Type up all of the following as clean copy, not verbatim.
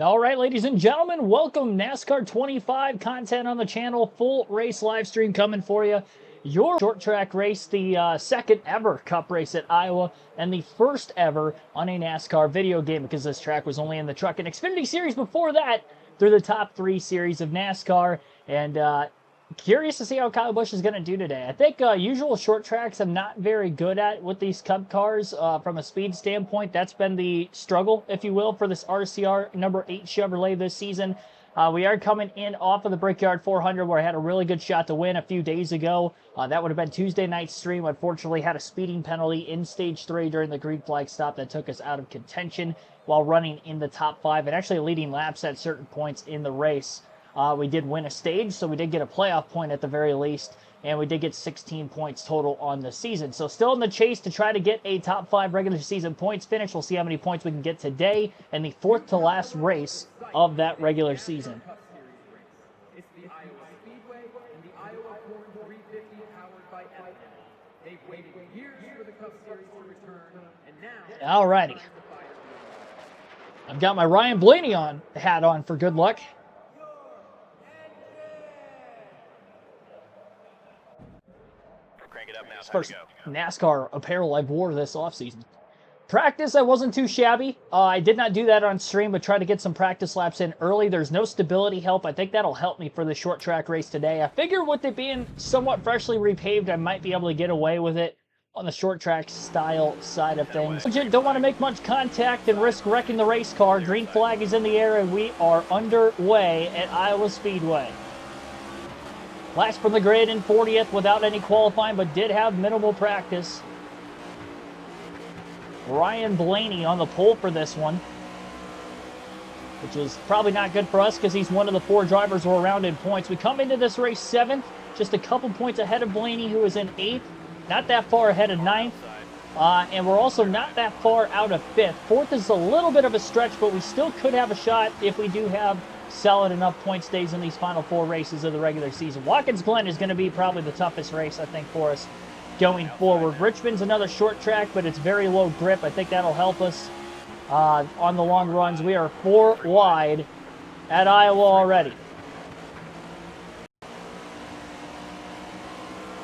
All right, ladies and gentlemen, welcome NASCAR 25 content on the channel. Full race live stream coming for you. Your short track race, the second ever Cup race at Iowa, and the first ever on a NASCAR video game because this track was only in the Truck and Xfinity series before that through the top 3 series of NASCAR. And curious to see how Kyle Busch is going to do today. I think usual short tracks I'm not very good at with these Cup cars from a speed standpoint. That's been the struggle, if you will, for this RCR number 8 Chevrolet this season. We are coming in off of the Brickyard 400 where I had a really good shot to win a few days ago. That would have been Tuesday night's stream. Unfortunately, had a speeding penalty in Stage 3 during the green flag stop that took us out of contention while running in the top 5 and actually leading laps at certain points in the race. We did win a stage, so we did get a playoff point at the very least, and we did get 16 points total on the season. So still in the chase to try to get a top 5 regular season points finish. We'll see how many points we can get today in the 4th to last race of that regular season. It's the Iowa Speedway and the Iowa Corn 350 powered by Epic. They've waited years for the Cup Series to return, and now... Alrighty. I've got my Ryan Blaney hat on for good luck. First NASCAR apparel I've wore this offseason. Practice, I wasn't too shabby. I did not do that on stream, but tried to get some practice laps in early. There's no stability help. I think that'll help me for the short track race today. I figure with it being somewhat freshly repaved, I might be able to get away with it on the short track style side of things. Don't want to make much contact and risk wrecking the race car. Green flag is in the air, and we are underway at Iowa Speedway. Last from the grid in 40th without any qualifying, but did have minimal practice. Ryan Blaney on the pole for this one, which is probably not good for us because he's one of the 4 drivers who are around in points. We come into this race 7th, just a couple points ahead of Blaney, who is in 8th, not that far ahead of 9th, and we're also not that far out of 5th. 4th is a little bit of a stretch, but we still could have a shot if we do have solid enough point stays in these final 4 races of the regular season. Watkins Glen is going to be probably the toughest race, I think, for us going forward. Richmond's another short track, but it's very low grip. I think that'll help us on the long runs. We are 4 wide at Iowa already.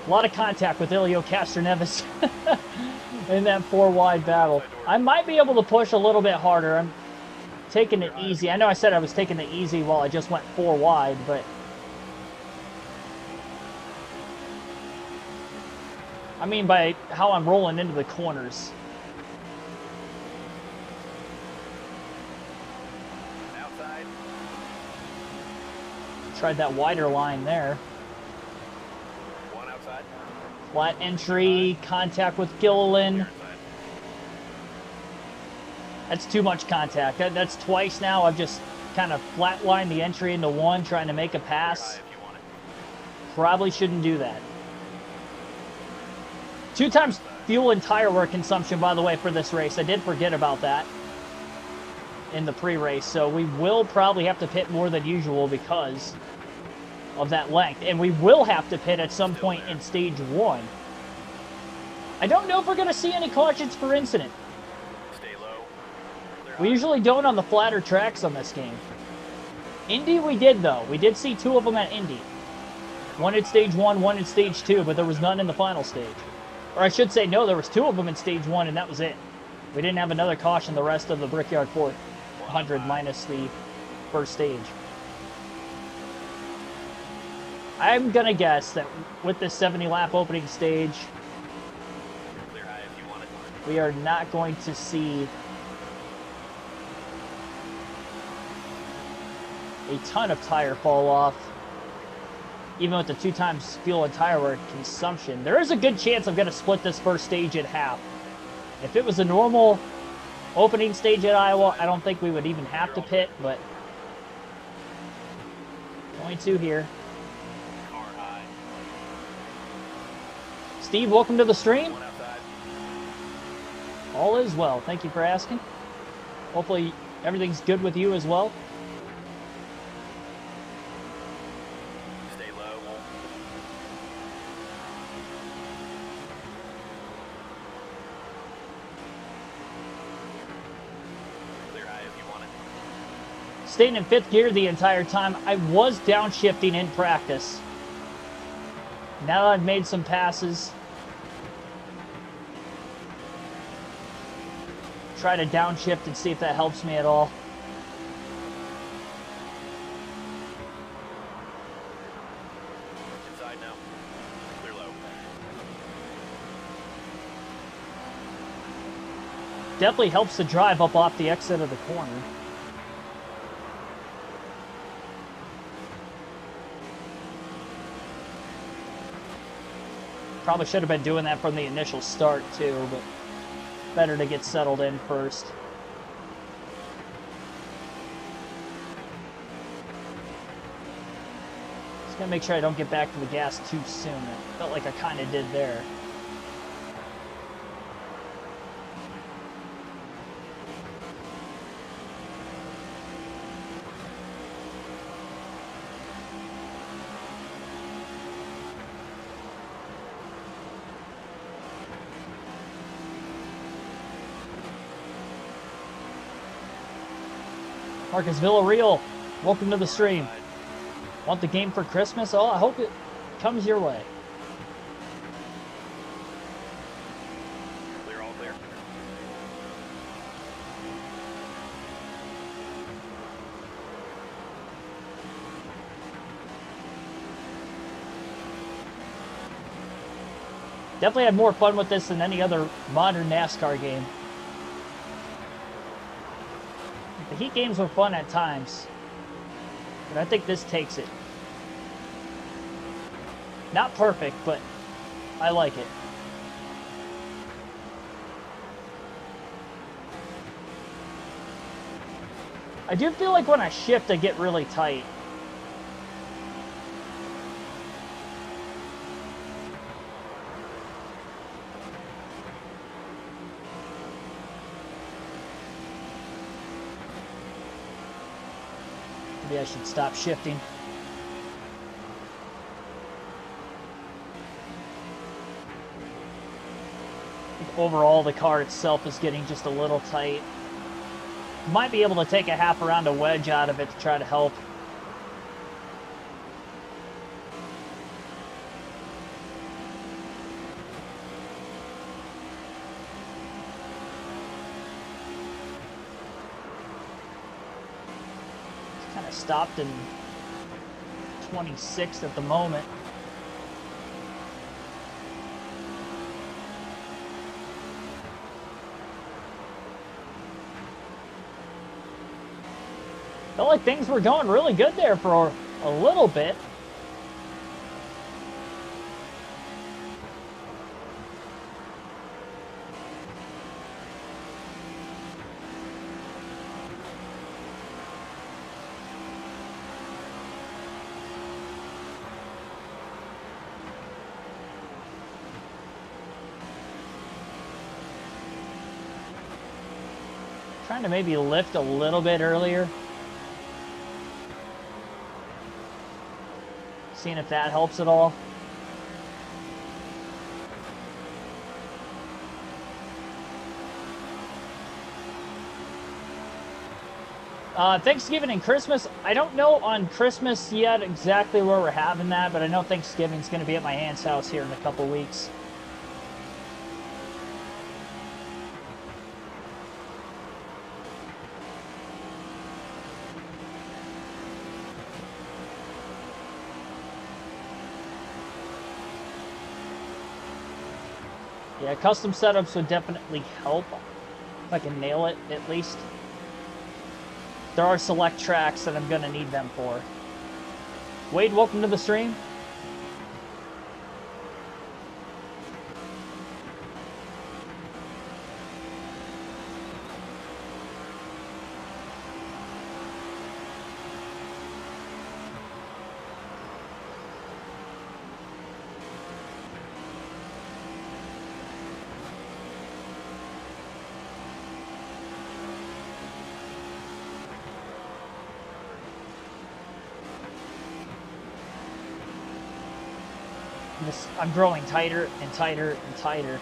A lot of contact with Ilio Castroneves in that 4 wide battle. I might be able to push a little bit harder. I'm taking it easy. I know I said I was taking it easy while I just went 4 wide, but I mean by how I'm rolling into the corners. Outside. Tried that wider line there. One outside. Flat entry, contact with Gilliland. That's too much contact. That's twice now. I've just kind of flatlined the entry into 1, trying to make a pass. Probably shouldn't do that. 2 times fuel and tire wear consumption, by the way, for this race. I did forget about that in the pre-race, so we will probably have to pit more than usual because of that length. And we will have to pit at some point in Stage 1. I don't know if we're going to see any cautions for incident. We usually don't on the flatter tracks on this game. Indy we did, though. We did see 2 of them at Indy. 1 at Stage 1, 1 at Stage 2, but there was none in the final stage. Or I should say, no, there was 2 of them in Stage 1, and that was it. We didn't have another caution the rest of the Brickyard 400 minus the first stage. I'm going to guess that with this 70-lap opening stage, we are not going to see a ton of tire fall off, even with the 2 times fuel and tire wear consumption. There is a good chance I'm going to split this first stage in half. If it was a normal opening stage at Iowa, I don't think we would even have to pit, but going to here. Steve, welcome to the stream. All is well. Thank you for asking. Hopefully everything's good with you as well. staying in 5th gear the entire time. I was downshifting in practice. Now that I've made some passes, try to downshift and see if that helps me at all. Inside now. Clear low. Definitely helps to drive up off the exit of the corner. Probably should have been doing that from the initial start too, but better to get settled in first. Just gotta make sure I don't get back to the gas too soon. I felt like I kind of did there. Marcus Villarreal, welcome to the stream. Want the game for Christmas? Oh, I hope it comes your way. Clear, all clear. Definitely had more fun with this than any other modern NASCAR game. The Heat games were fun at times, but I think this takes it. Not perfect, but I like it. I do feel like when I shift, I get really tight. Maybe I should stop shifting. I think overall, the car itself is getting just a little tight. Might be able to take a half around a wedge out of it to try to help. Kind of stopped in 26th at the moment. Felt like things were going really good there for a little bit. Trying to maybe lift a little bit earlier. Seeing if that helps at all. Thanksgiving and Christmas. I don't know on Christmas yet exactly where we're having that, but I know Thanksgiving's going to be at my aunt's house here in a couple weeks. Yeah, custom setups would definitely help if I can nail it at least. There are select tracks that I'm going to need them for. Wade, welcome to the stream. I'm growing tighter and tighter and tighter.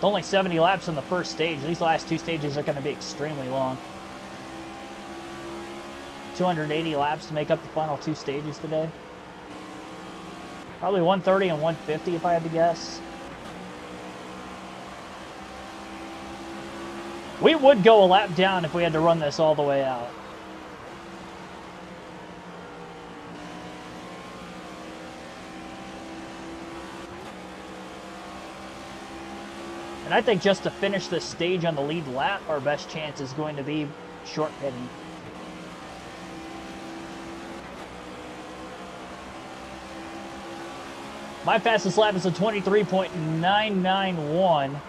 only 70 laps in the first stage. These last two stages are going to be extremely long. 280 laps to make up the final two stages today. Probably 130 and 150 if I had to guess. We would go a lap down if we had to run this all the way out. And I think just to finish this stage on the lead lap, our best chance is going to be short pitting. My fastest lap is a 23.991.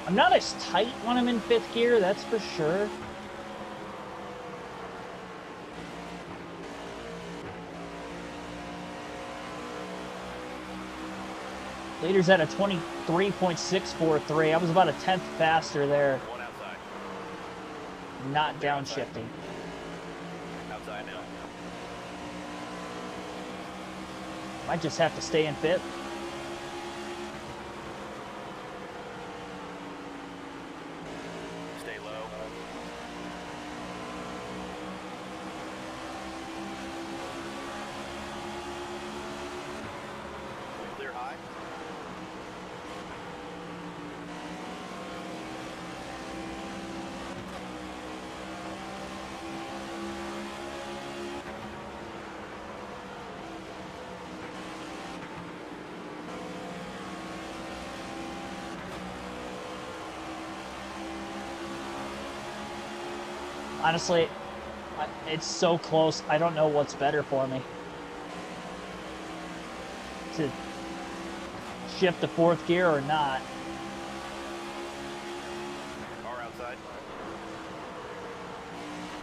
I'm not as tight when I'm in fifth gear, that's for sure. Leader's at a 23.643. I was about a tenth faster there. One outside. Not downshifting. Outside now. Might just have to stay in fifth. Stay low. Clear high. Honestly, it's so close. I don't know what's better for me. To shift to fourth gear or not. Car outside.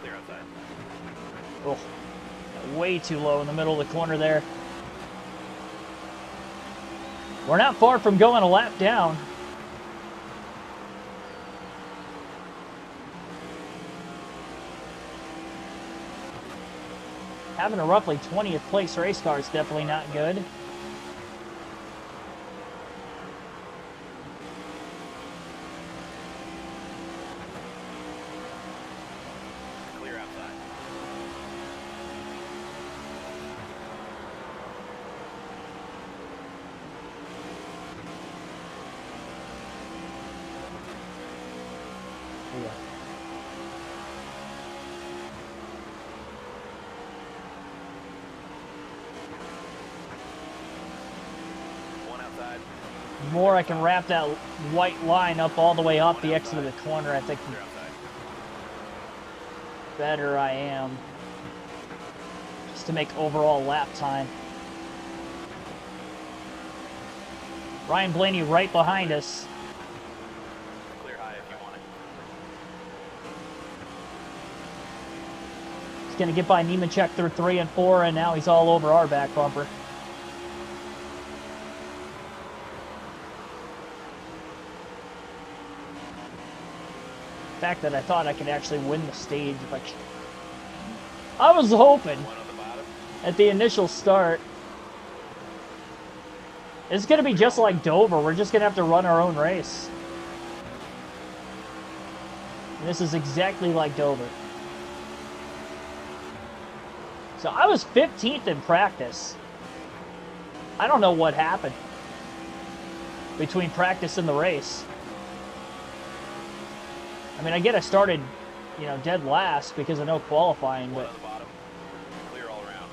Clear outside. Oh, way too low in the middle of the corner there. We're not far from going a lap down. Having a roughly 20th place race car is definitely not good. Clear outside. Yeah. One outside. The more I can wrap that white line up all the way up the exit of the corner, I think Clear outside. the better I am. Just to make overall lap time. Ryan Blaney right behind us. Clear high if you want it. He's going to get by Nemechek through 3 and 4, and now he's all over our back bumper. The fact that I thought I could actually win the stage. Like, I was hoping One on the bottom. at the initial start. It's going to be just like Dover. We're just going to have to run our own race. And this is exactly like Dover. So I was 15th in practice. I don't know what happened between practice and the race. I mean, I get I started, you know, dead last because of no qualifying, One but on the bottom. Clear all around.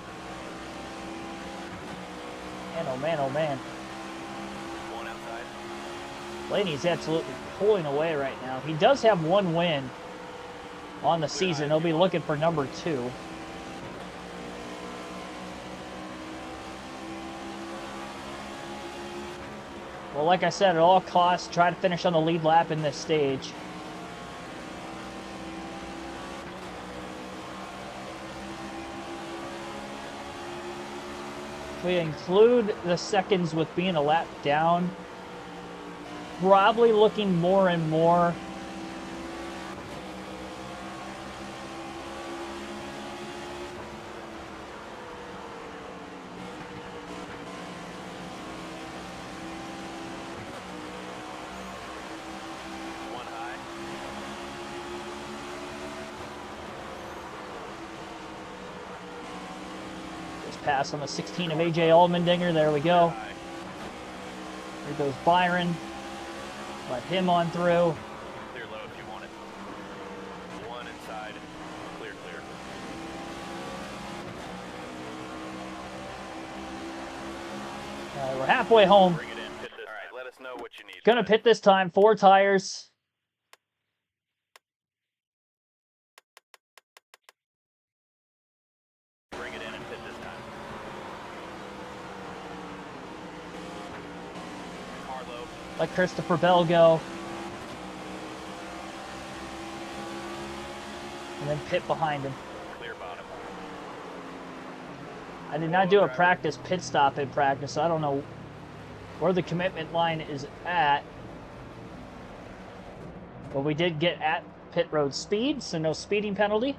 man, oh man, oh man. One outside. Blaney's absolutely pulling away right now. He does have one win on the season. He'll be looking for number 2. Well, like I said, at all costs, try to finish on the lead lap in this stage. If we include the seconds with being a lap down, probably looking more and more pass on the 16 of AJ Allmendinger. There we go. High. Here goes Byron. Let him on through. Clear low if you want it. One inside. Clear, clear. We're halfway home. Bring it in. Pit this. All right, let us know what you need. Gonna pit this time. 4 tires. Bring it in and pit this time. Car low. Let Christopher Bell go. And then pit behind him. Clear bottom. I did not do a practice pit stop in practice, so I don't know where the commitment line is at. But we did get at pit road speed, so no speeding penalty.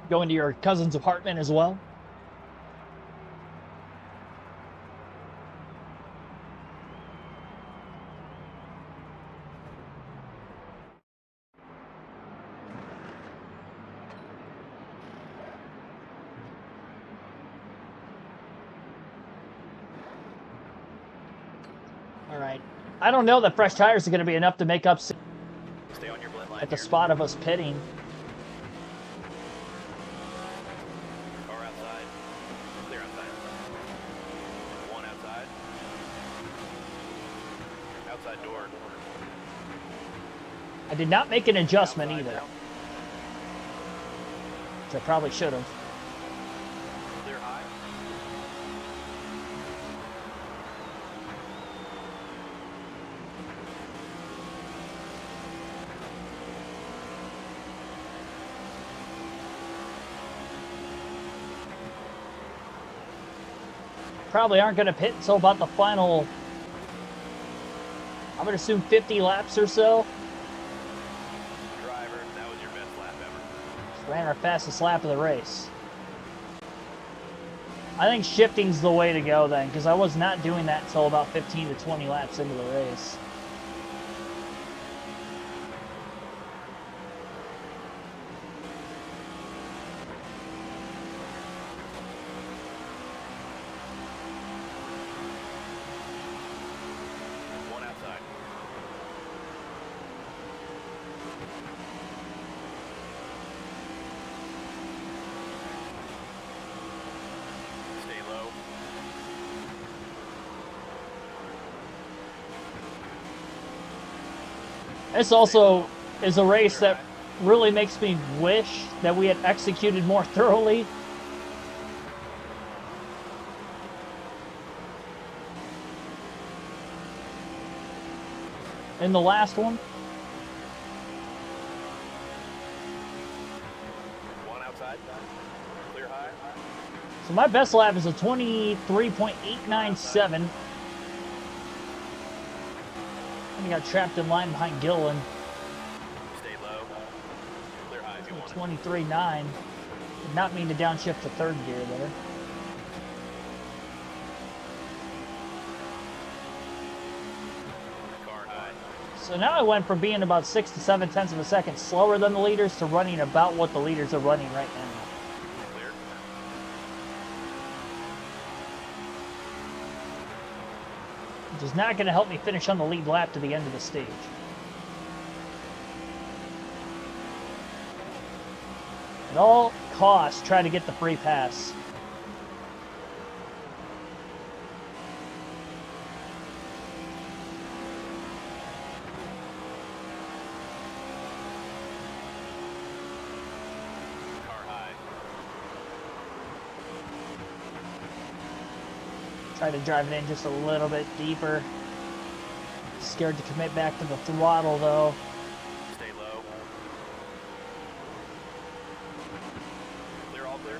Go into your cousin's apartment as well. All right. I don't know that fresh tires are going to be enough to make up Stay on your blend line at the here. spot of us pitting. Car outside. Clear outside. One outside. Outside door. I did not make an adjustment Outside either, now. which I probably should have. Clear high. Probably aren't going to pit until about the final, I'm going to assume 50 laps or so. Driver, that was your best lap ever. Just ran our fastest lap of the race. I think shifting's the way to go then, because I was not doing that until about 15 to 20 laps into the race. One outside. Stay low. This also is a race that really makes me wish that we had executed more thoroughly. In the last one. One outside. Clear high. So my best lap is a 23.897. I got trapped in line behind Gillen. Stay low. Clear high if you want it. 23.9. Did not mean to downshift to third gear there. Car high. So now I went from being about 6 to 7 tenths of a second slower than the leaders to running about what the leaders are running right now. Clear. Which is not going to help me finish on the lead lap to the end of the stage. At all costs, try to get the free pass. Car high. Try to drive it in just a little bit deeper. Scared to commit back to the throttle though. Stay low. Clear, all clear.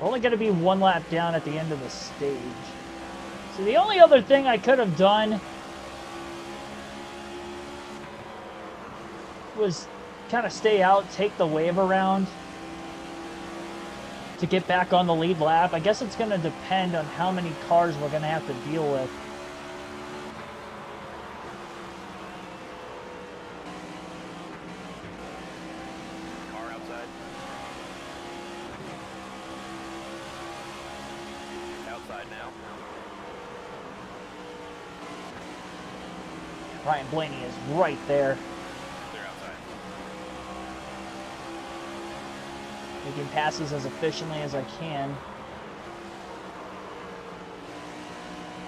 We're only going to be one lap down at the end of the stage. So the only other thing I could have done was kind of stay out, take the wave around to get back on the lead lap. I guess it's going to depend on how many cars we're going to have to deal with. Car outside. Outside now. Ryan Blaney is right there. Clear outside. Making passes as efficiently as I can.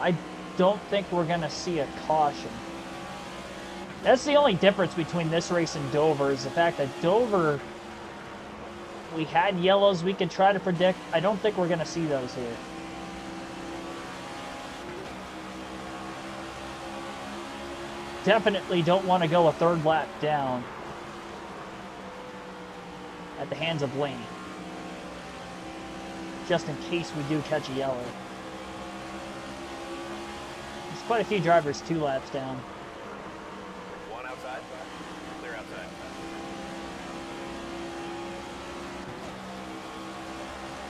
I don't think we're going to see a caution. That's the only difference between this race and Dover, is the fact that Dover, we had yellows we could try to predict. I don't think we're going to see those here. Definitely don't want to go a third lap down at the hands of Blaney, just in case we do catch a yellow. There's quite a few drivers 2 laps down. One outside. Clear outside.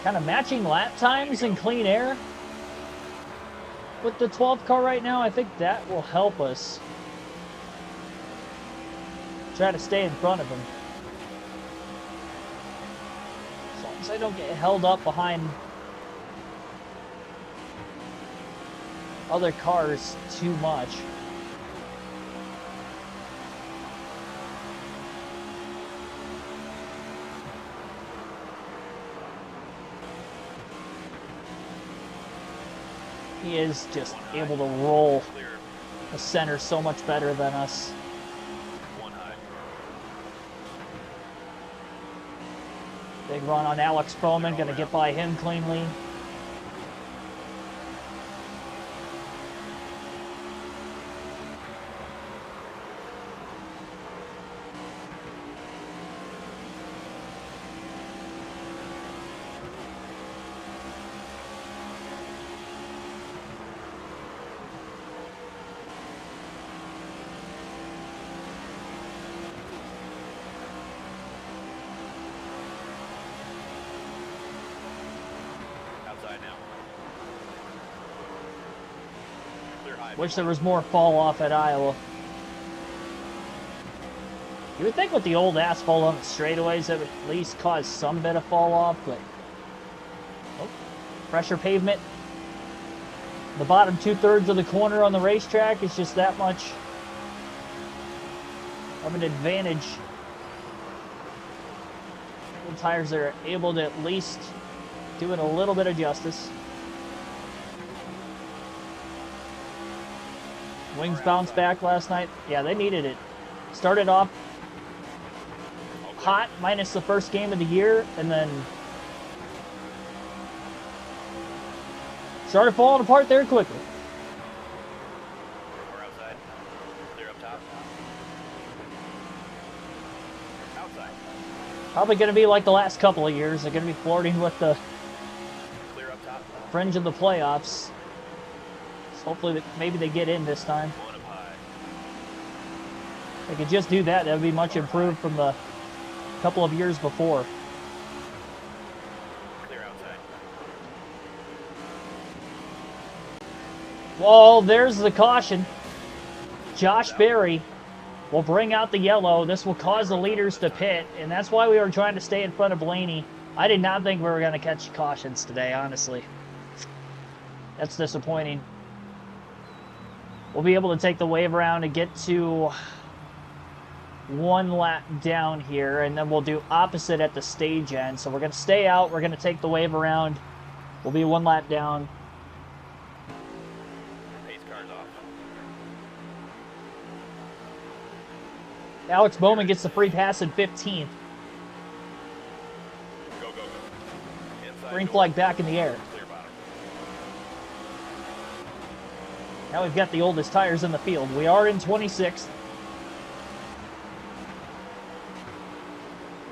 Kind of matching lap times in clean air with the 12th car right now. I think that will help us try to stay in front of him, as long as I don't get held up behind other cars too much. He is just able to roll Clear. the center so much better than us. One high. Big run on Alex Bowman, gonna get by him cleanly. Outside now. Clear high. Wish there was more fall off at Iowa. You would think with the old asphalt on the straightaways that would at least cause some bit of fall off, but oh, pressure pavement. The bottom 2/3 of the corner on the racetrack is just that much of an advantage. The tires are able to at least do it a little bit of justice. Wings bounced back last night. Yeah, they needed it. Started off hot, minus the first game of the year, and then started falling apart there quickly. We're outside. Clear up top. Outside. Probably going to be like the last couple of years. They're going to be flirting with the Clear up top. fringe of the playoffs. So hopefully, maybe they get in this time. One up high. If they could just do that, that would be much improved from the couple of years before. Clear outside. Well, there's the caution. Josh Berry will bring out the yellow. This will cause the leaders to pit, and that's why we were trying to stay in front of Blaney. I did not think we were going to catch cautions today, honestly. That's disappointing. We'll be able to take the wave around and get to 1 lap down here, and then we'll do opposite at the stage end. So we're going to stay out. We're going to take the wave around. We'll be 1 lap down. Pace car's off. Alex Bowman gets the free pass in 15th. Go, go, go. Inside Green door. flag back in the air. Clear bottom. Now we've got the oldest tires in the field. We are in 26th.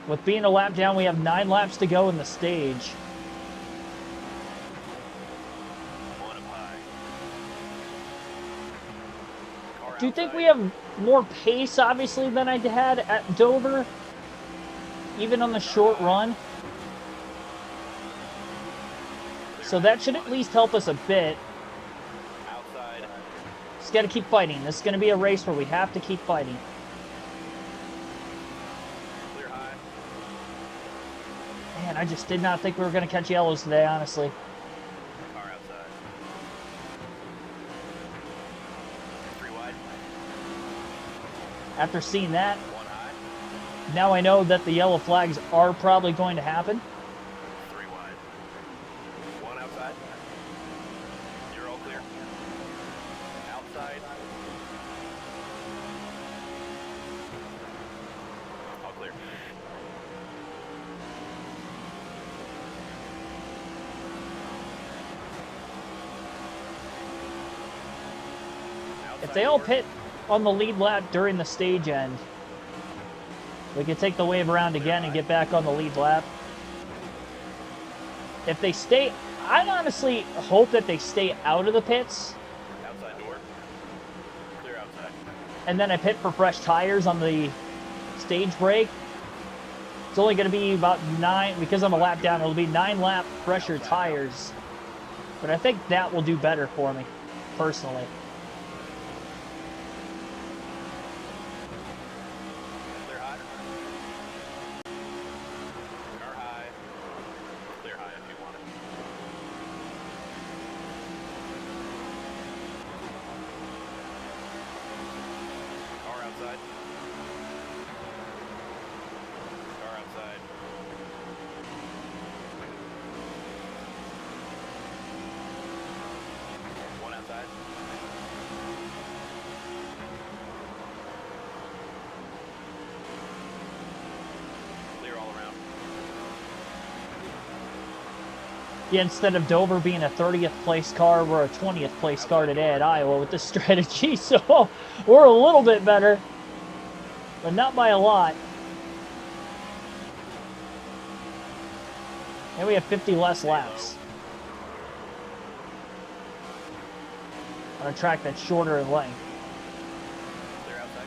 With being a lap down, we have 9 laps to go in the stage. One up high. Car Do you think outside. we have more pace, obviously, than I had at Dover? even on the short run. So that should at least help us a bit. Outside. Just got to keep fighting. This is going to be a race where we have to keep fighting. Clear high. Man, I just did not think we were going to catch yellows today, honestly. Car outside. 3 wide. After seeing that, 1 high. now I know that the yellow flags are probably going to happen. 3 wide. 1 outside. You're all clear. Outside. All clear. If they all pit on the lead lap during the stage end, we can take the wave around again and get back on the lead lap. If they stay, I honestly hope that they stay out of the pits, Outside door. Clear outside. and then I pit for fresh tires on the stage break. It's only going to be about 9, because I'm a lap down, it'll be 9 lap fresher tires. But I think that will do better for me, personally. Clear high. Car high. Clear high if you want it. Car outside. Car outside. One outside. Clear all around. Yeah, instead of Dover being a 30th place car, we're a 20th place car today at Iowa with this strategy. So we're a little bit better, but not by a lot. And we have 50 less laps on a track that's shorter in length. Clear outside.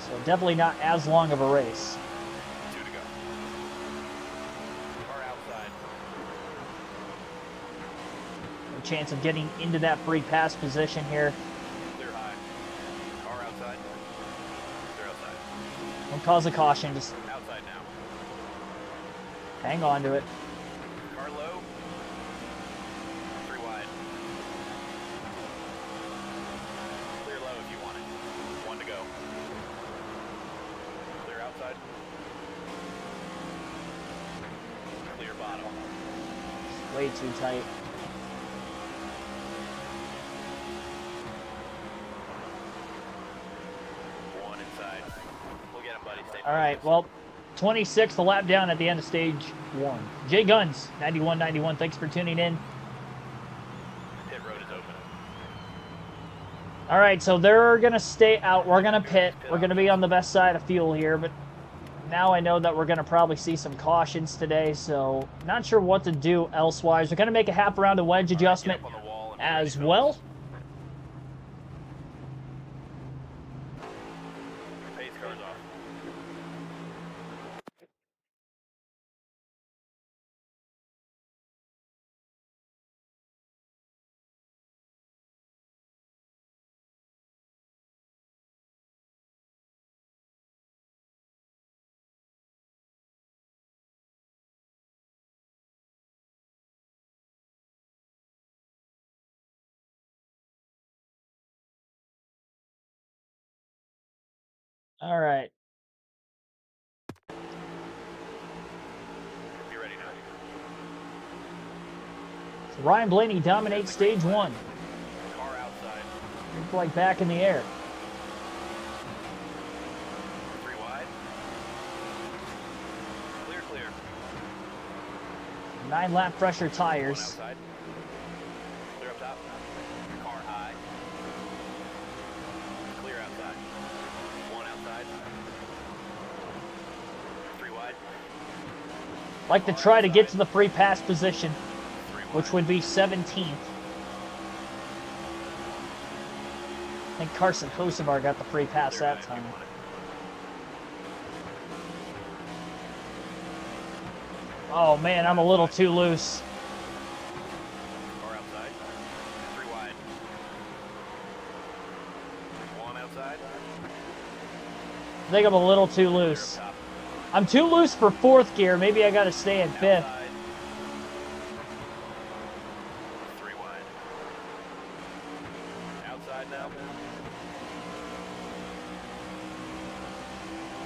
So definitely not as long of a race. 2 to go. Car outside. No chance of getting into that free pass position here. Clear high. Car outside. Clear outside. Don't cause a caution, just Outside now. hang on to it. Car low. 3 wide. Clear low if you want it. 1 to go. Clear outside. Clear bottom. Way too tight. One inside. We'll get him, buddy. Stay All right, focused. well, 26th, a lap down at the end of stage 1. Jay Guns, 9191, thanks for tuning in. Pit road is open. All right, so they're going to stay out. We're going to pit. We're going to be on the best side of fuel here, but now I know that we're going to probably see some cautions today, so not sure what to do elsewise. We're going to make a half round of wedge adjustment Get up on the wall and be as ready, well. fellas. Pace cars off. All right. Be ready now. So Ryan Blaney dominates stage 1. Car outside. Green flag back in the air. 3 wide. Clear, clear. 9 lap fresher 1 tires. outside. Clear up top. Car high. Clear outside. 1 outside. 3 wide. Like to try to get to the free pass position, 3 wide. which would be 17th. I think Carson Hosevar got the free pass Clear that high if you time. want it. Oh man, I'm a little too loose. Car outside. 3 wide. 1 outside. I think I'm a little too loose. Top. I'm too loose for 4th gear. Maybe I gotta stay in 5th. Outside. 3 wide. Outside now.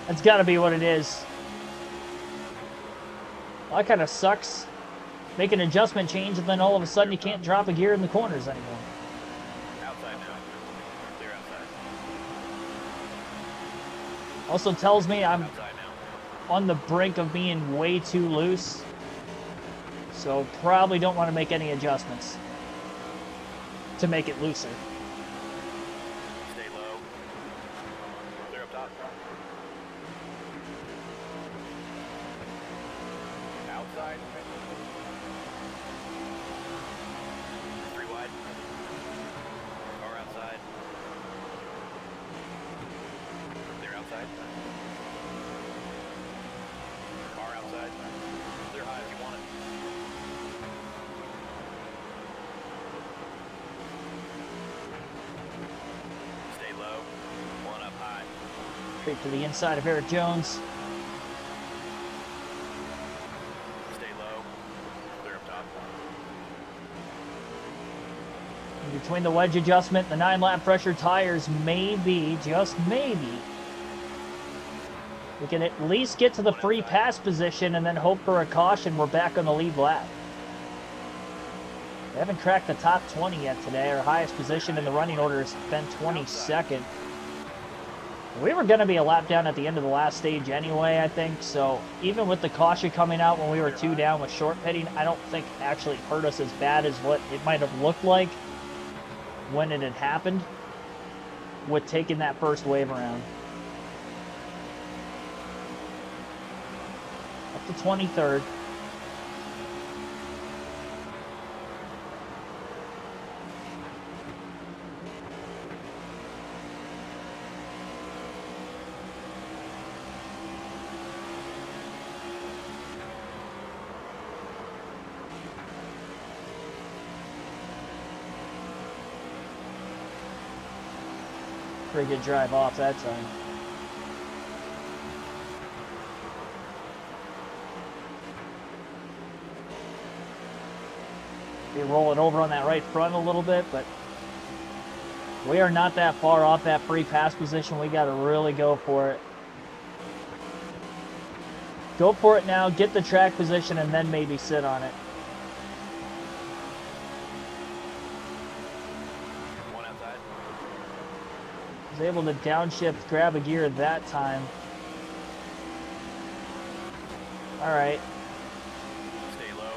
That's gotta be what it is. Well, that kind of sucks. Make an adjustment change and then all of a sudden you can't drop a gear in the corners anymore. Outside now. Clear outside. Also tells me I'm Outside now. on the brink of being way too loose. So probably don't want to make any adjustments to make it looser. Stay low. Clear up top. Outside. 3 wide. Car outside. Clear outside. Car outside. Clear high if you want it. Stay low. 1 up high. Straight to the inside of Eric Jones. Stay low. Clear up top. In between the wedge adjustment and the 9-lap pressure tires, maybe, just maybe, we can at least get to the free pass position and then hope for a caution. We're back on the lead lap. We haven't cracked the top 20 yet today. Our highest position in the running order has been 22nd. We were going to be a lap down at the end of the last stage anyway, I think. So even with the caution coming out when we were 2 down with short pitting, I don't think it actually hurt us as bad as what it might have looked like when it had happened with taking that first wave around. Up to 23rd. Pretty good drive off that time. Be rolling over on that right front a little bit, but we are not that far off that free pass position. We got to really go for it. Go for it now, get the track position, and then maybe sit on it. Was able to downshift, grab a gear that time. All right. Stay low.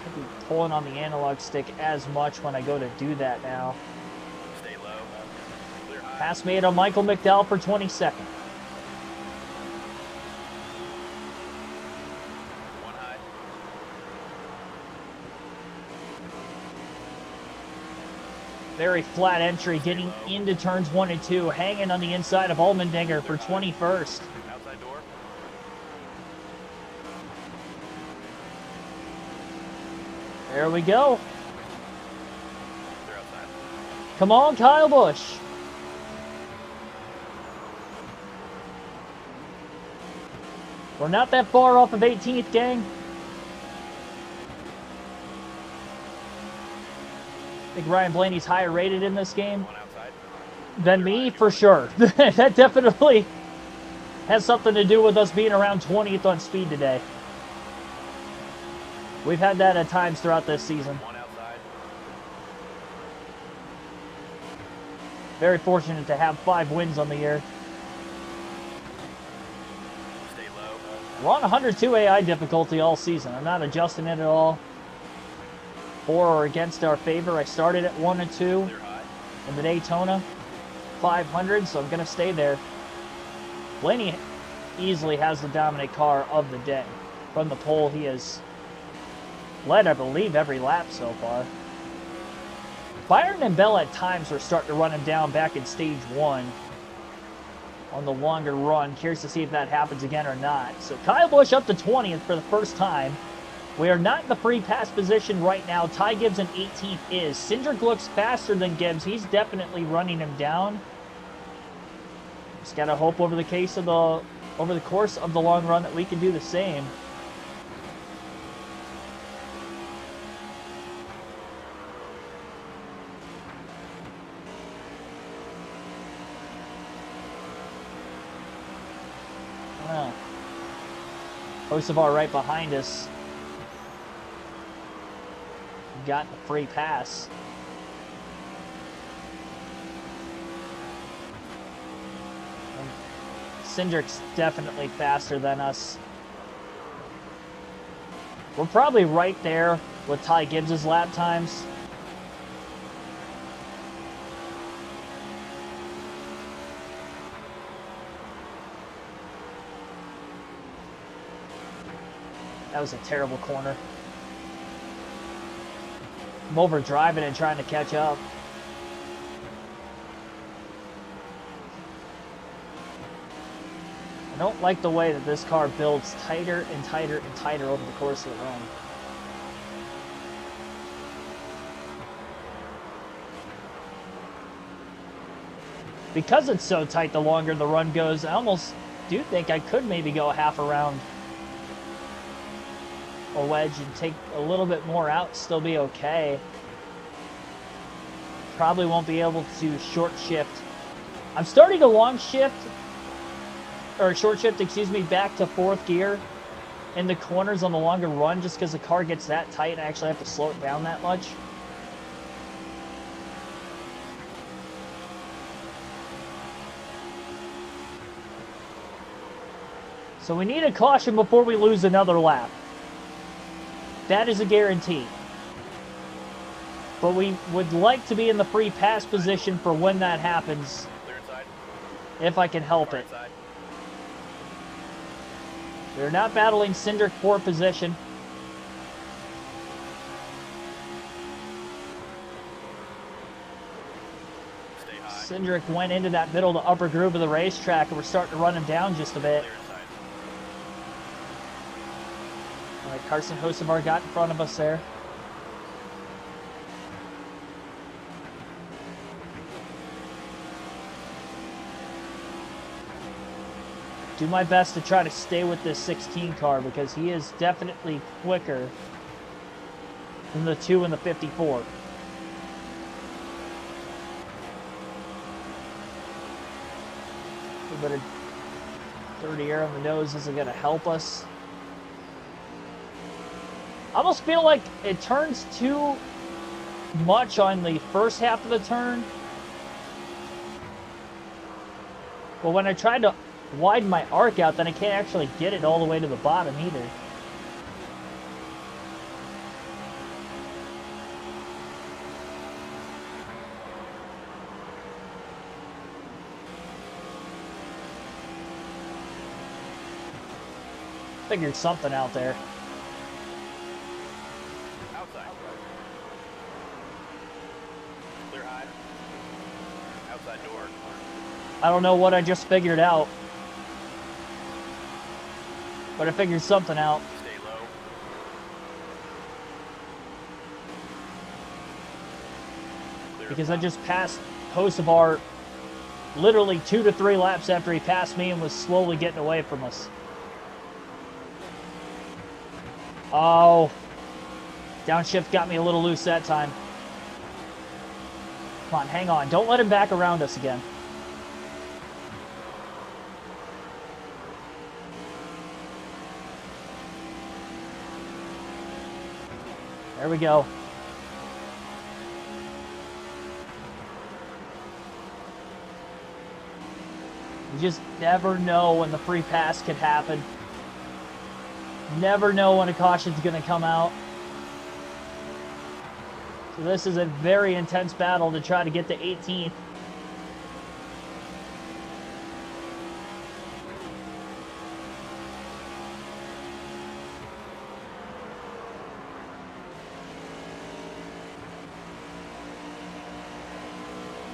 Can't be pulling on the analog stick as much when I go to do that now. Stay low. Clear high. Pass made on Michael McDowell for 22nd. 1 high. Very flat entry, getting into turns 1 and 2, hanging on the inside of Allmendinger for 21st. Outside door. There we go. Clear outside. Come on, Kyle Busch. We're not that far off of 18th, gang. I think Ryan Blaney's higher rated in this game 1 outside. than me, for sure. That definitely has something to do with us being around 20th on speed today. We've had that at times throughout this season. 1 outside. Very fortunate to have 5 wins on the year. Stay low. We're on 102 AI difficulty all season. I'm not adjusting it at all. For or against our favor. I started at 1 and 2 Clear high. in the Daytona 500, so I'm going to stay there. Blaney easily has the dominant car of the day. From the pole, he has led, I believe, every lap so far. Byron and Bell at times were starting to run him down back in stage 1. on the longer run. Curious to see if that happens again or not. So Kyle Busch up to 20th for the first time. We are not in the free pass position right now. Ty Gibbs in 18th is. Cindric looks faster than Gibbs. He's definitely running him down. Just gotta hope over the course of the long run that we can do the same. Kosovar right behind us. Got the free pass. And Cindric's definitely faster than us. We're probably right there with Ty Gibbs' lap times. That was a terrible corner. I'm over driving and trying to catch up. I don't like the way that this car builds tighter and tighter and tighter over the course of the run. Because it's so tight the longer the run goes, I almost do think I could maybe go half around a wedge and take a little bit more out, still be okay. Probably won't be able to short shift. I'm starting to long shift, or short shift, excuse me, back to 4th gear in the corners on the longer run just because the car gets that tight and I actually have to slow it down that much. So we need a caution before we lose another lap. That is a guarantee. But we would like to be in the free pass position for when that happens. Clear inside. If I can help Far it. inside. We're not battling Cindric for position. Stay high. Cindric went into that middle to upper groove of the racetrack and we're starting to run him down just a bit. Clear inside. All right, Carson Hocevar got in front of us there. Do my best to try to stay with this 16 car because he is definitely quicker than the 2 and the 54. A little bit of dirty air on the nose isn't going to help us. I almost feel like it turns too much on the first half of the turn. But when I tried to widen my arc out, then I can't actually get it all the way to the bottom either. Figured something out there. Outside. Clear high. Outside door. I don't know what I just figured out, but I figured something out. Stay low. Clear Because I top. just passed Hocevar literally 2 to 3 laps after he passed me and was slowly getting away from us. Oh, downshift got me a little loose that time. Come on, hang on. Don't let him back around us again. There we go. You just never know when the free pass could happen. Never know when a caution's going to come out. So this is a very intense battle to try to get to 18th.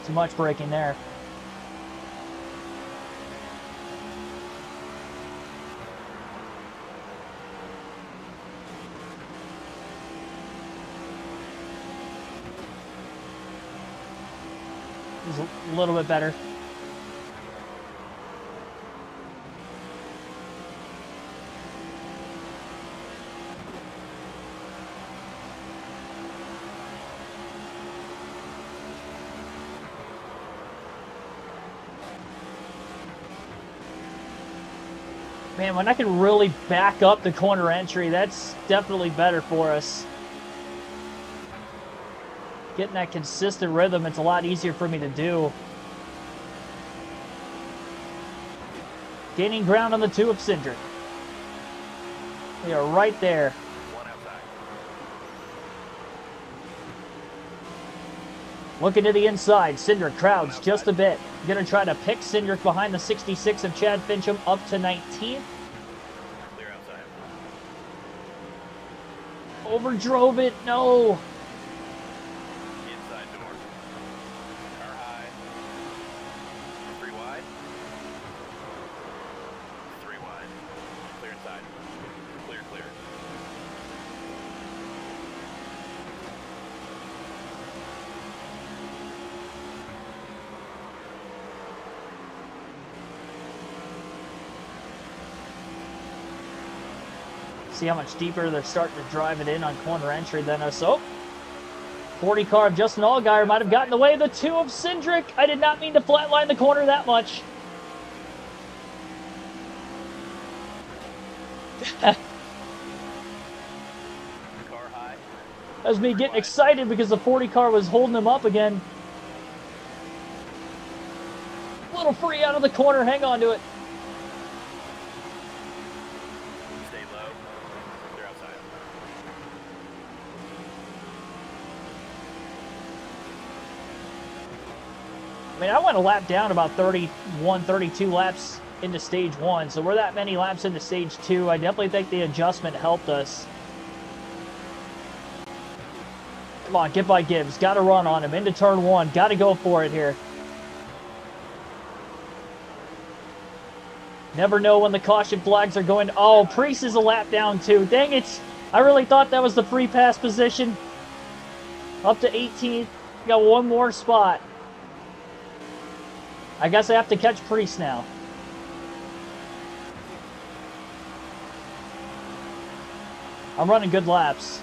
Too much braking there. is a little bit better. Man, when I can really back up the corner entry, that's definitely better for us. Getting that consistent rhythm, it's a lot easier for me to do. Gaining ground on the 2 of Cindric. We are right there. One outside. Looking to the inside, Cindric crowds just a bit. Gonna try to pick Cindric behind the 66 of Chad Fincham up to 19th. Clear outside. Overdrove it, no. Inside door. Car high. 3 wide. 3 wide. Clear inside. Clear, clear. See how much deeper they're starting to drive it in on corner entry than us. Oh, 40 car of Justin Allgaier might have gotten the way of the 2 of Cindric. I did not mean to flatline the corner that much. Car high. That was me getting excited because the 40 car was holding him up again. A little free out of the corner. Hang on to it. Stay low. Clear outside. I mean, I went a lap down about 31, 32 laps into stage 1, so we're that many laps into stage 2. I definitely think the adjustment helped us. Come on, get by Gibbs. Got to run on him. Into turn 1. Got to go for it here. Never know when the caution flags are going. Oh, Priest is a lap down too. Dang it. I really thought that was the free pass position. Up to 18th. Got one more spot. I guess I have to catch Priest now. I'm running good laps.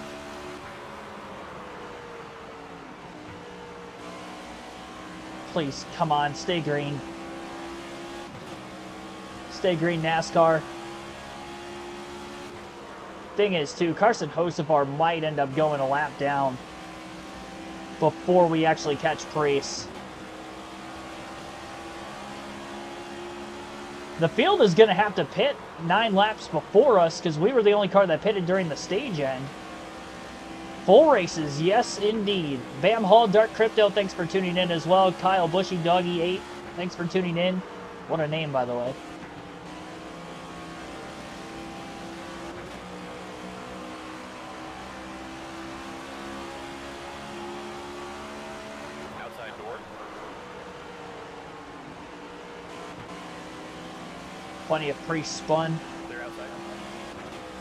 Please, come on, stay green. Stay green, NASCAR. Thing is, too, Carson Hocevar might end up going a lap down before we actually catch Priest. The field is going to have to pit 9 laps before us because we were the only car that pitted during the stage end. Full races, yes indeed. Bam Hall, Dark Crypto, thanks for tuning in as well. Kyle Bushy Doggy 8, thanks for tuning in. What a name, by the way. Outside door. Plenty of pre-spun. Clear outside.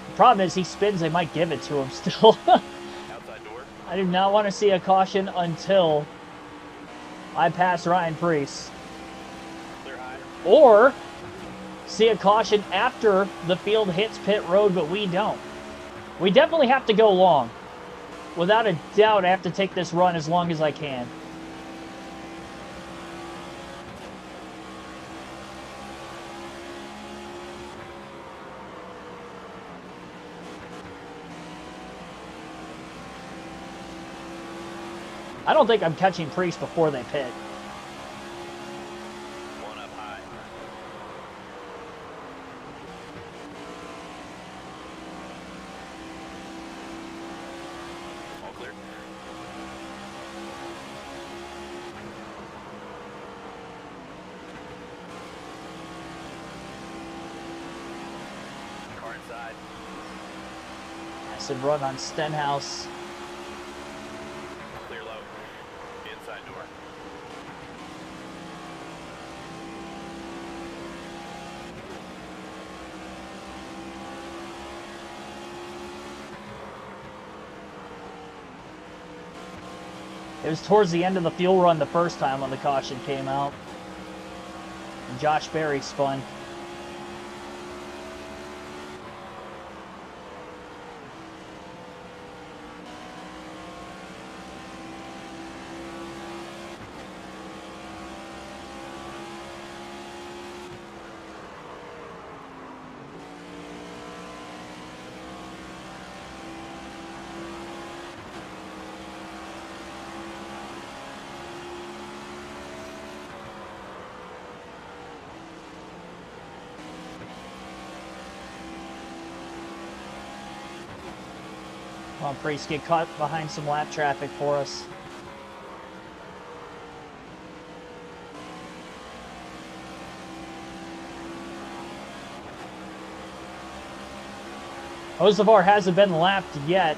The problem is he spins, they might give it to him still. Outside door. I do not want to see a caution until I pass Ryan Priest. Clear high. Or see a caution after the field hits pit road, but we don't. We definitely have to go long. Without a doubt, I have to take this run as long as I can. I don't think I'm catching Priest before they pit. One up high. All clear. Car inside. Acid run on Stenhouse. Clear low. Inside door. It was towards the end of the fuel run the first time when the caution came out. And Josh Berry spun. Come on, Priest, get caught behind some lap traffic for us. Hocevar hasn't been lapped yet.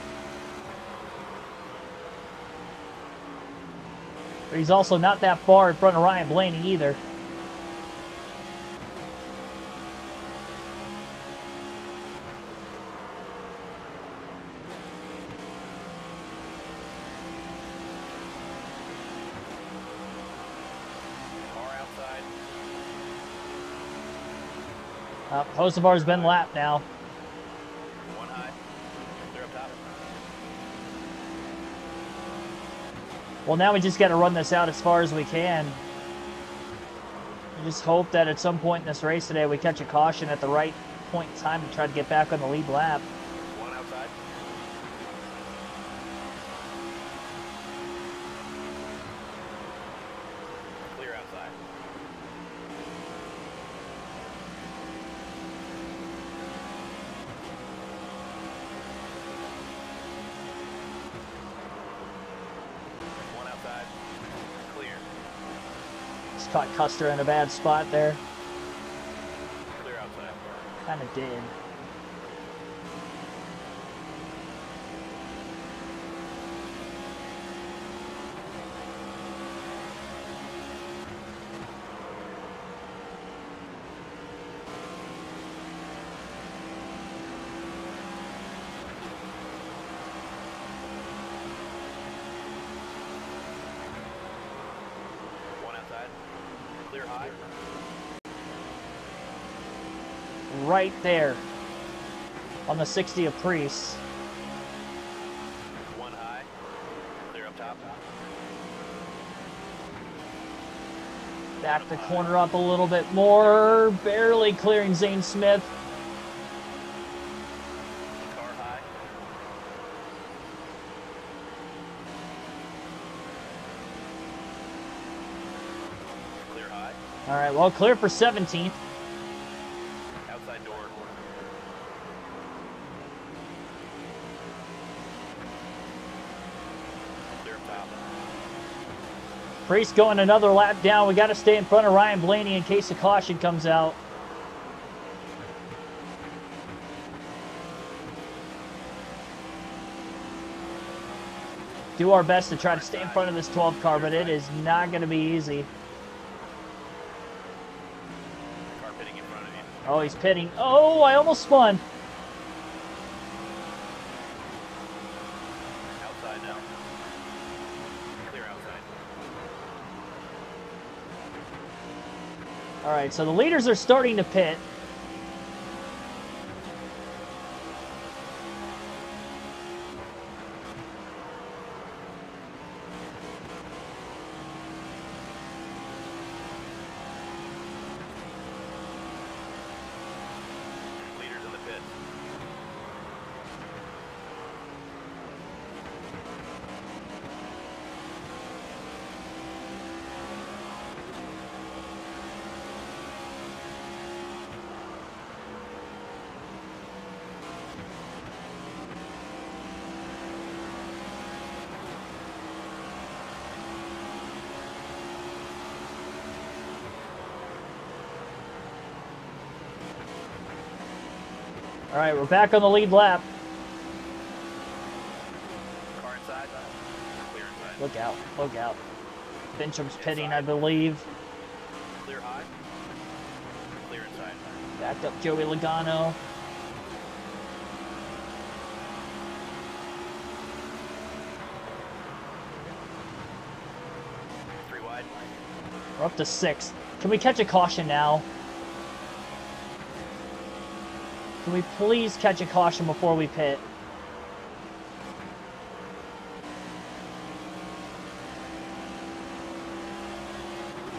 But he's also not that far in front of Ryan Blaney either. Hocevar's been lapped now. One high. They're up top. Well, now we just got to run this out as far as we can. We just hope that at some point in this race today we catch a caution at the right point in time to try to get back on the lead lap. One outside. Clear outside. One outside. Clear. Just caught Custer in a bad spot there. Clear outside. Kind of did. One outside. Clear high. Right there on the 60 of Priest. One high. Clear up top. Back the corner up a little bit more. Barely clearing Zane Smith. Car high. Clear high. All right, well, clear for 17th. Outside door. Clear up top. Priest going another lap down. We got to stay in front of Ryan Blaney in case a caution comes out. Do our best to try to stay in front of this 12 car, but it is not going to be easy. Car pitting in front of you. Oh, he's pitting. Oh, I almost spun. Outside now. Clear outside. All right, so the leaders are starting to pit. Leaders in the pit. All right, we're back on the lead lap. Car inside. Clear inside. Look out, look out. Fincham's pitting, I believe. Clear high. Clear inside. Backed up Joey Logano. We're up to 6th. Can we catch a caution now? Can we please catch a caution before we pit?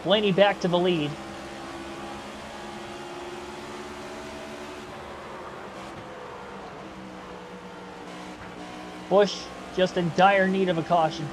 Blaney back to the lead. Busch just in dire need of a caution.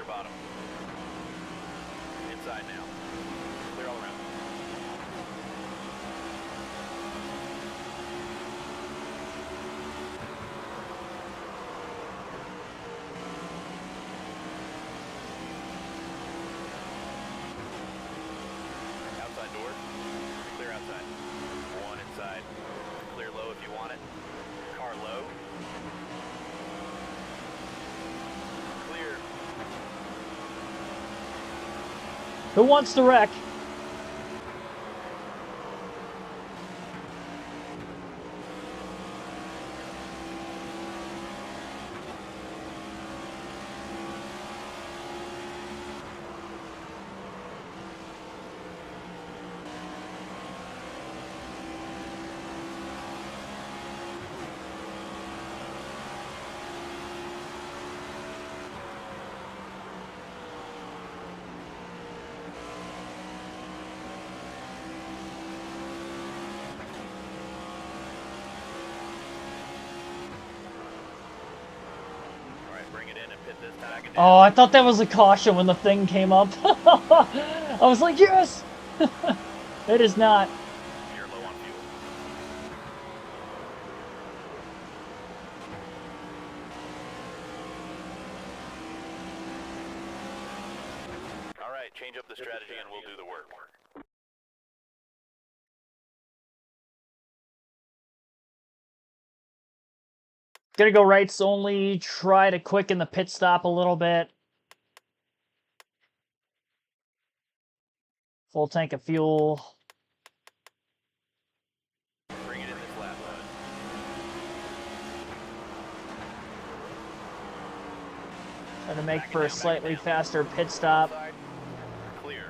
Bottom. Inside now. Clear all around. Outside door. Clear outside. One inside. Clear low if you want it. Car low. Clear. Who wants to wreck? Oh, I thought that was a caution when the thing came up. I was like, yes! It is not. You're low on fuel. All right, change up the strategy and we'll do the work. Gonna go rights only, try to quicken the pit stop a little bit. Full tank of fuel. Bring it in this lap, bud. Try to make for a slightly faster pit stop. Clear.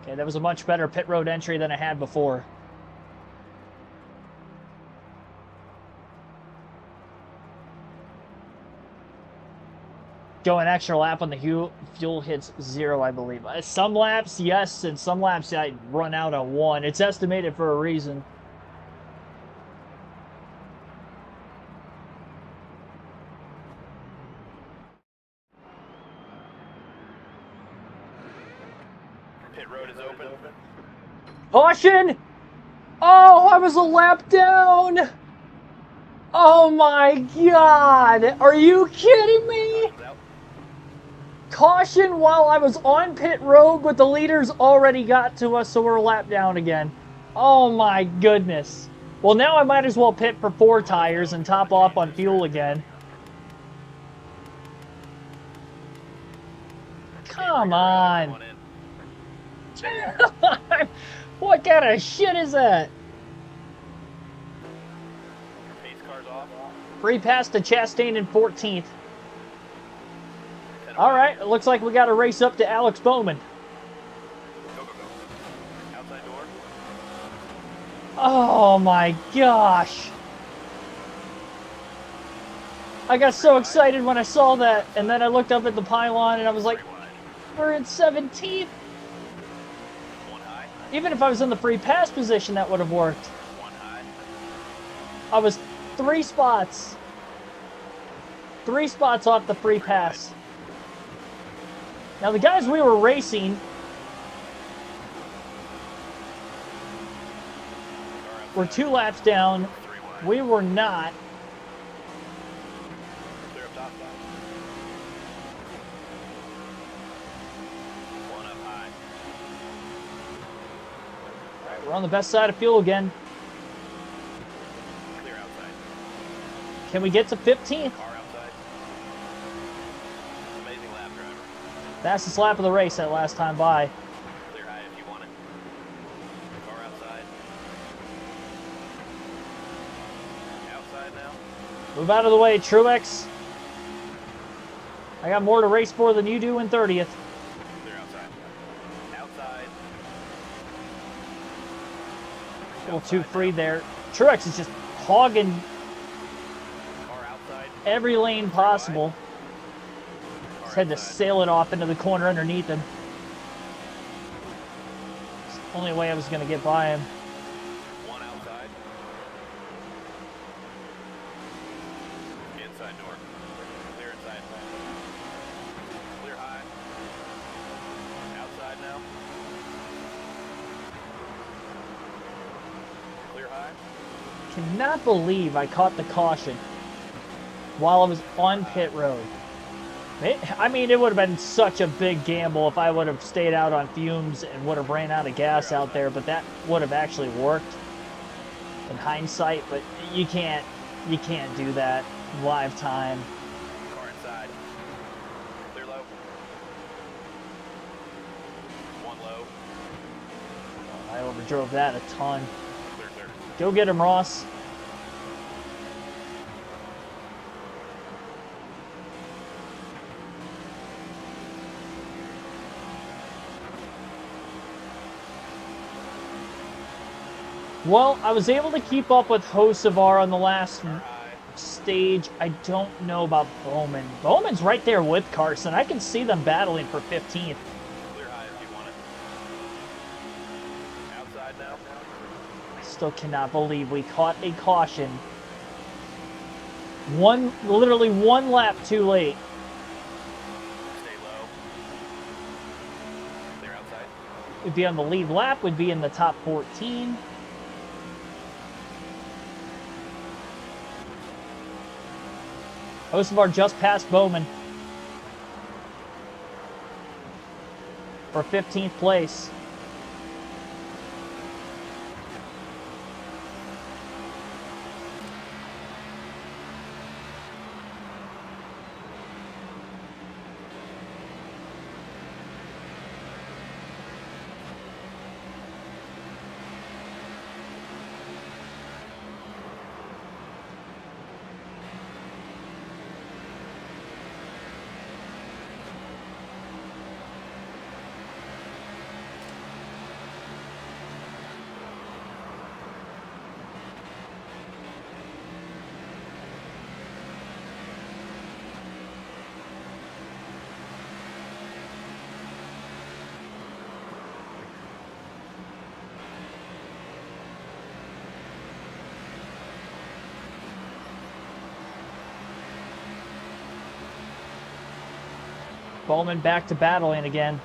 Okay, that was a much better pit road entry than I had before. Go an extra lap when the fuel hits 0, I believe. Some laps, yes, and some laps I run out on 1. It's estimated for a reason. Pit road is open. Caution! Oh, I was a lap down! Oh my god! Are you kidding me? Caution while I was on pit road, but the leaders already got to us, so we're lap down again. Oh my goodness. Well, now I might as well pit for 4 tires and top off on fuel again. Come on. What kind of shit is that? Pace cars off. Free pass to Chastain in 14th. Alright, it looks like we got a race up to Alex Bowman. Go, go, go. Outside door. Oh my gosh. I got so excited when I saw that, and then I looked up at the pylon and I was like, we're in 17th. One high. Even if I was in the free pass position, that would have worked. One high. I was 3 spots. 3 spots off the free pass. Now, the guys we were racing were 2 laps down. We were not. Clear up top. we're on the best side of fuel again. Clear outside. Can we get to 15th? Car outside. Amazing lap, driver. Fastest lap of the race that last time by. Clear high if you want it. Car outside. Outside now. Move out of the way, Truex. I got more to race for than you do in 30th. Clear outside. Outside. A little too free there. Truex is just hogging Car outside. every lane possible. Just had to sail it off into the corner underneath him. It's the only way I was going to get by him. One outside. Inside door. Clear inside. Clear high. Outside now. Clear high. Cannot believe I caught the caution while I was on pit road. I mean, it would have been such a big gamble if I would have stayed out on fumes and would have ran out of gas out there, but that would have actually worked in hindsight. But you can't do that live time. Car inside. Clear low. One low. I overdrove that a ton. Clear third. Go get him, Ross. Well, I was able to keep up with Hocevar on the last High. stage. I don't know about Bowman. Bowman's right there with Carson. I can see them battling for 15th. Clear high if you want it. Outside now. I still cannot believe we caught a caution. Literally one lap too late. Stay low. Clear outside. Would be on the lead lap, would be in the top 14. Hocevar just passed Bowman for 15th place. Bowman back to battling again.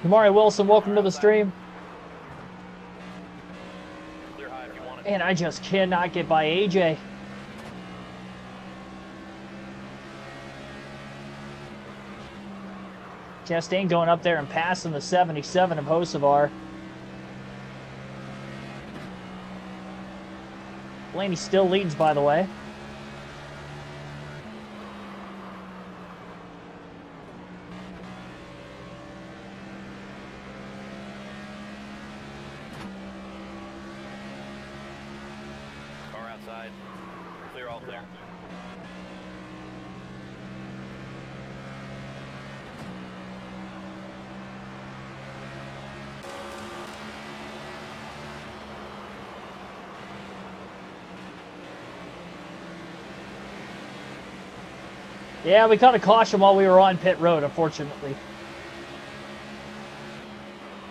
Kamari Wilson, welcome to the stream. Clear high if you want it. And I just cannot get by AJ. Chastain going up there and passing the 77 of Hocevar. Blaney still leads, by the way. Car outside. Clear all clear. Yeah, we caught a caution while we were on pit road, unfortunately.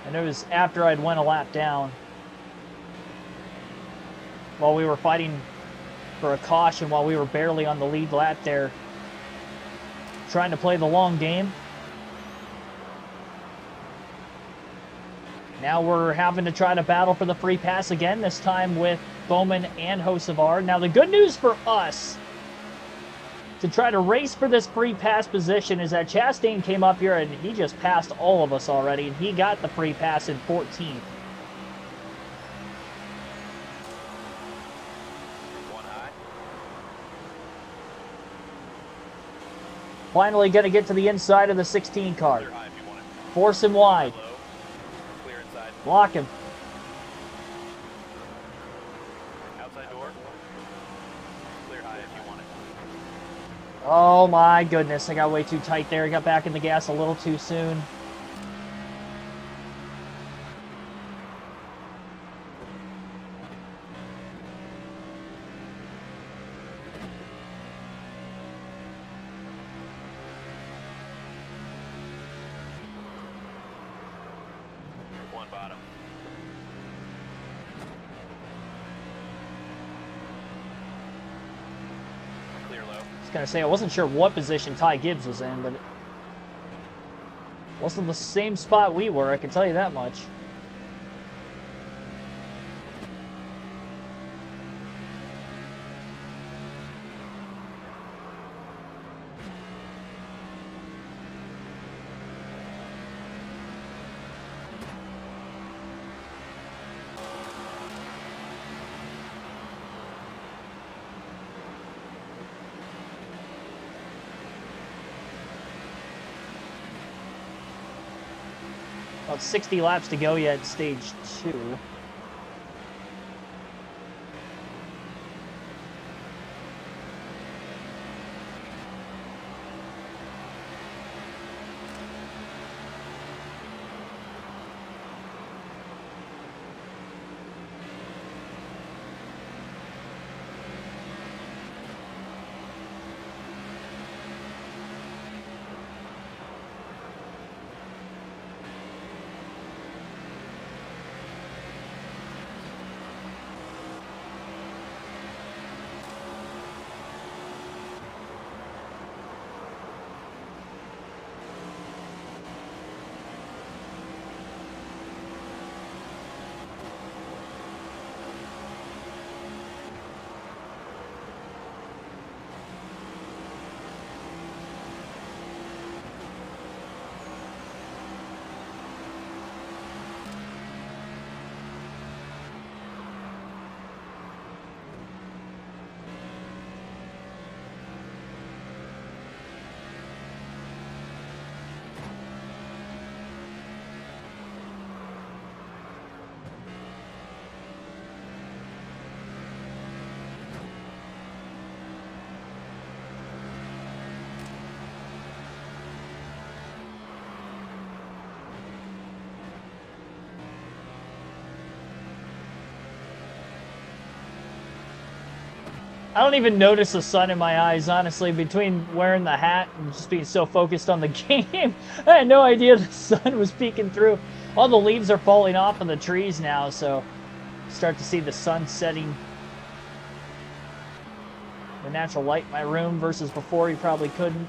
And it was after I'd went a lap down. While we were fighting for a caution, while we were barely on the lead lap there. trying to play the long game. Now we're having to try to battle for the free pass again, this time with Bowman and Hocevar. Now the good news for us to try to race for this free pass position is that Chastain came up here and he just passed all of us already, and he got the free pass in 14th. Finally going to get to the inside of the 16 car. Force him wide. Block him. Outside door. Clear high if you want it. Oh my goodness, I got way too tight there. I got back in the gas a little too soon. One bottom. Clear low. I was going to say, I wasn't sure what position Ty Gibbs was in, but it wasn't the same spot we were, I can tell you that much. About 60 laps to go yet, stage 2. I don't even notice the sun in my eyes, honestly, between wearing the hat and just being so focused on the game. I had no idea the sun was peeking through. All the leaves are falling off of the trees now, so start to see the sun setting. The natural light in my room versus before you probably couldn't.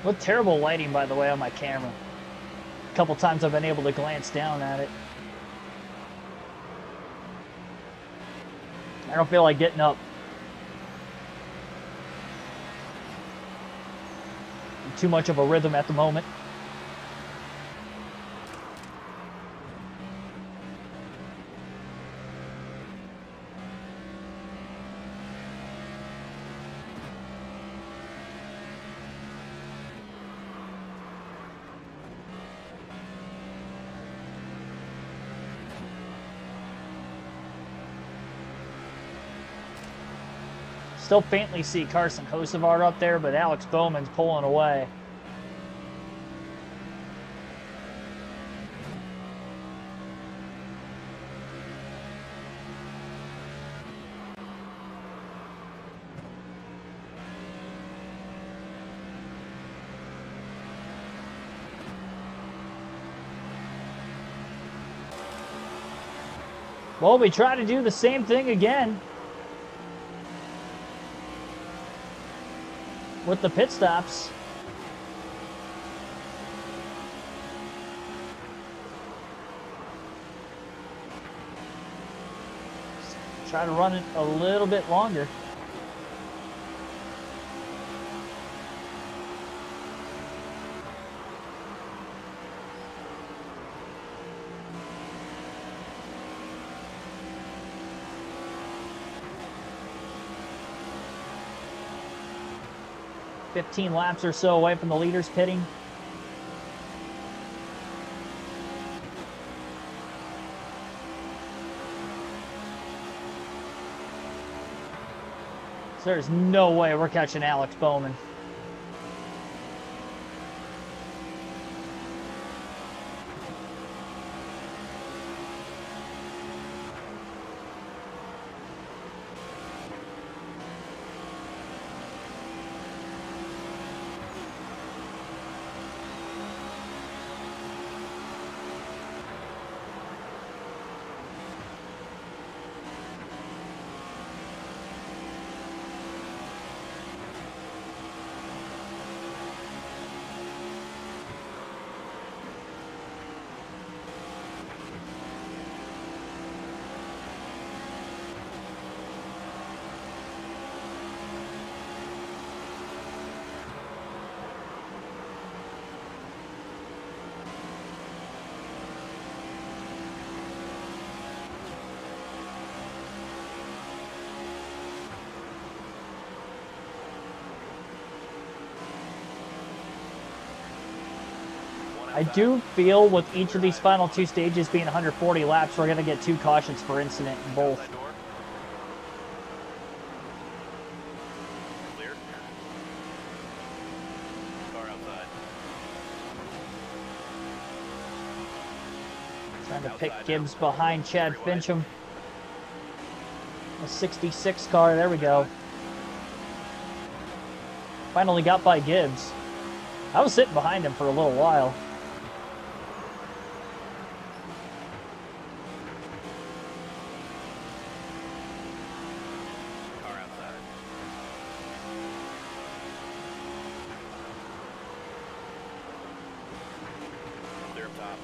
What terrible lighting, by the way, on my camera. A couple times I've been able to glance down at it. I don't feel like getting up. I'm too much of a rhythm at the moment. Still faintly see Carson Hocevar up there, but Alex Bowman's pulling away. Well, we try to do the same thing again with the pit stops. Try to run it a little bit longer. $15 laps or so away from the leaders pitting. So there's no way we're catching Alex Bowman. I do feel with each of these final two stages being 140 laps, we're going to get 2 cautions per incident in both. Clear. Car outside. Trying to pick Gibbs behind Chad Fincham. A 66 car, there we go. Finally got by Gibbs. I was sitting behind him for a little while. Car outside. Clear up top.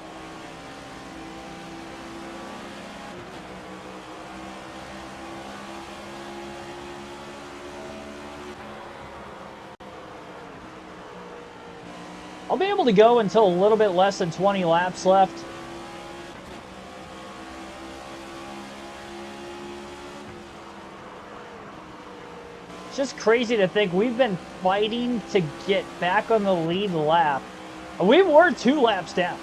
I'll be able to go until a little bit less than 20 laps left. It's just crazy to think we've been fighting to get back on the lead lap. We were 2 laps down.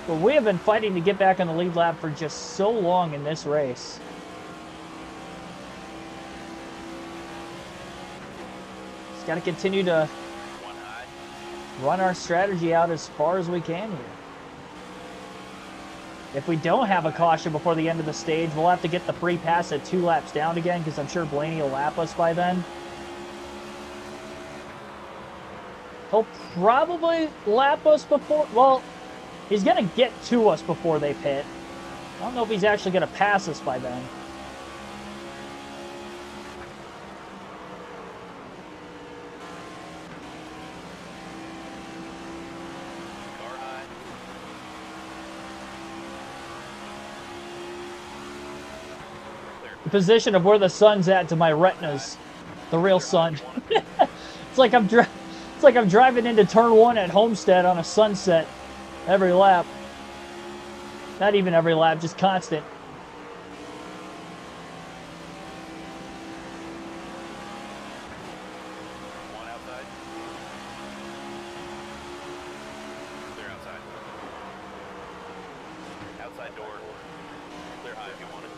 But we have been fighting to get back on the lead lap for just so long in this race. Just got to continue to run our strategy out as far as we can here. If we don't have a caution before the end of the stage, we'll have to get the free pass at 2 laps down again, because I'm sure Blaney will lap us by then. He'll probably lap us before... Well, he's going to get to us before they pit. I don't know if he's actually going to pass us by then. The position of where the sun's at to my retinas, the real sun. It's like I'm driving into turn 1 at Homestead on a sunset every lap. Not even every lap, just constant. One outside. Clear outside. Outside door. Clear high if you want it.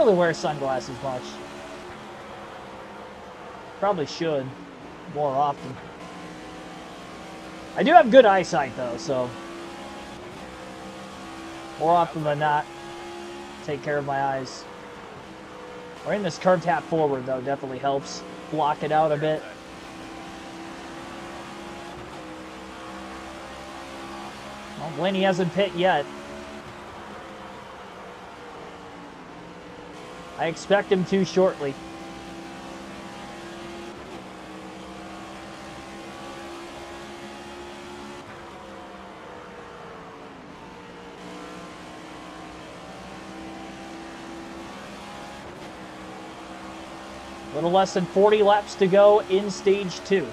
really wear sunglasses much. Probably should more often. I do have good eyesight though, so more often than not, take care of my eyes. Wearing this curved hat forward though definitely helps block it out a bit. Well, Blaney hasn't pit yet. I expect him to shortly. A little less than 40 laps to go in stage 2.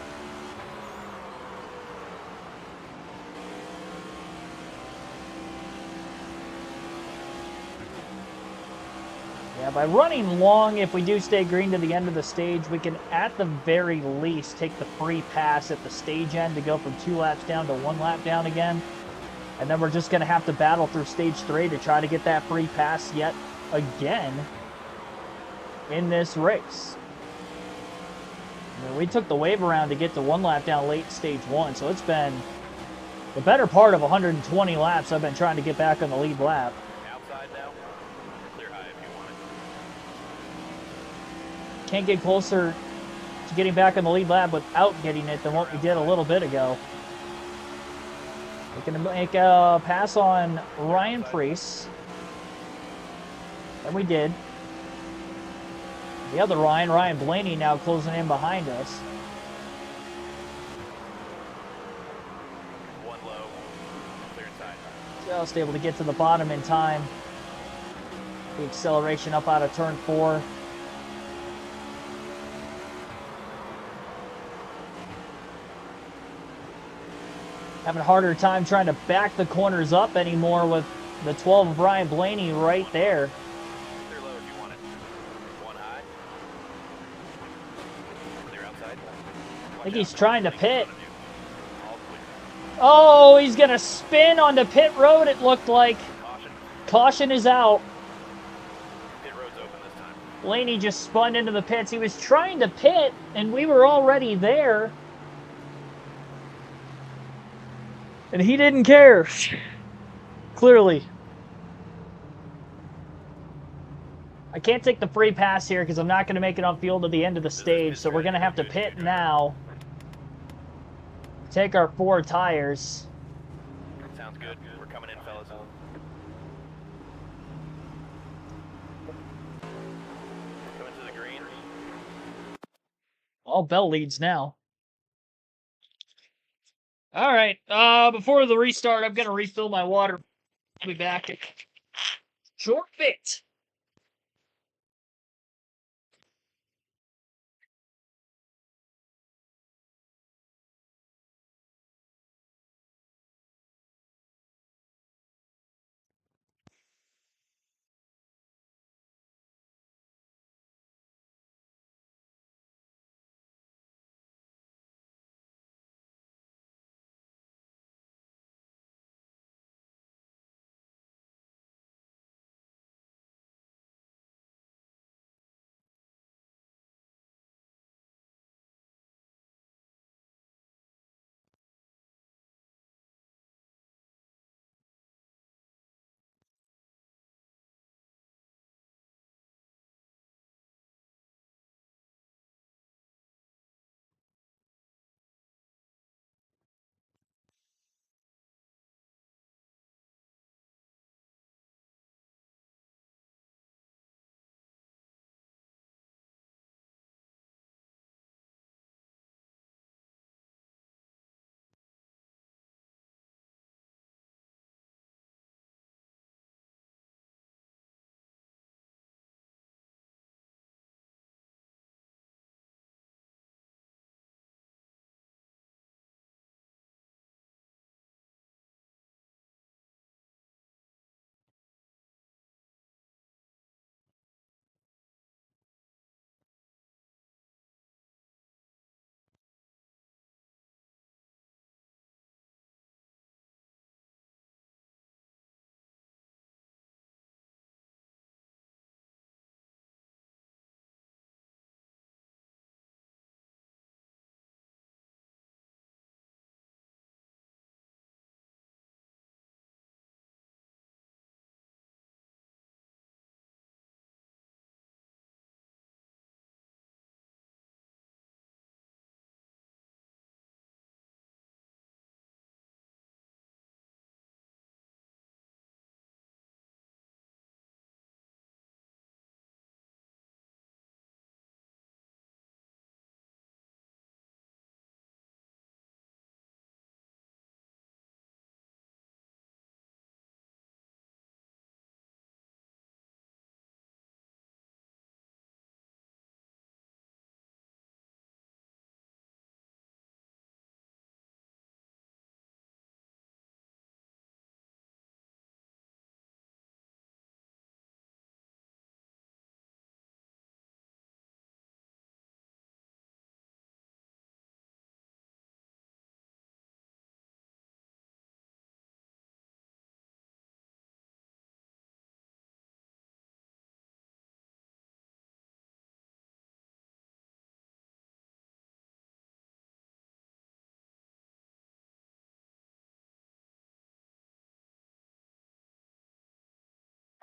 Yeah, by running long, if we do stay green to the end of the stage, we can at the very least take the free pass at the stage end to go from 2 laps down to 1 lap down again. And then we're just going to have to battle through stage 3 to try to get that free pass yet again in this race. I mean, we took the wave around to get to 1 lap down late stage 1, so it's been the better part of 120 laps I've been trying to get back on the lead lap. Outside now. Clear high if you want it. Can't get closer to getting back on the lead lap without getting it than what we did a little bit ago. We're going to make a pass on Ryan Preece. And we did. The other Ryan Blaney, now closing in behind us. One low. Clear inside. Just able to get to the bottom in time. The acceleration up out of turn 4. Having a harder time trying to back the corners up anymore with the 12 of Ryan Blaney right there. Clear low if you want it. One high. Clear outside. I think he's trying to pit. All clear. Oh, he's going to spin onto pit road, it looked like. Caution. Caution is out. Pit road's open this time. Blaney just spun into the pits. He was trying to pit, and we were already there. And he didn't care. Clearly. I can't take the free pass here because I'm not going to make it on field at the end of the stage, so we're going to have to pit now. Take our 4 tires. Sounds good. We're coming in, fellas. Coming to the green. All Bell leads now. All right. Before the restart, I'm going to refill my water. I'll be back in short bit.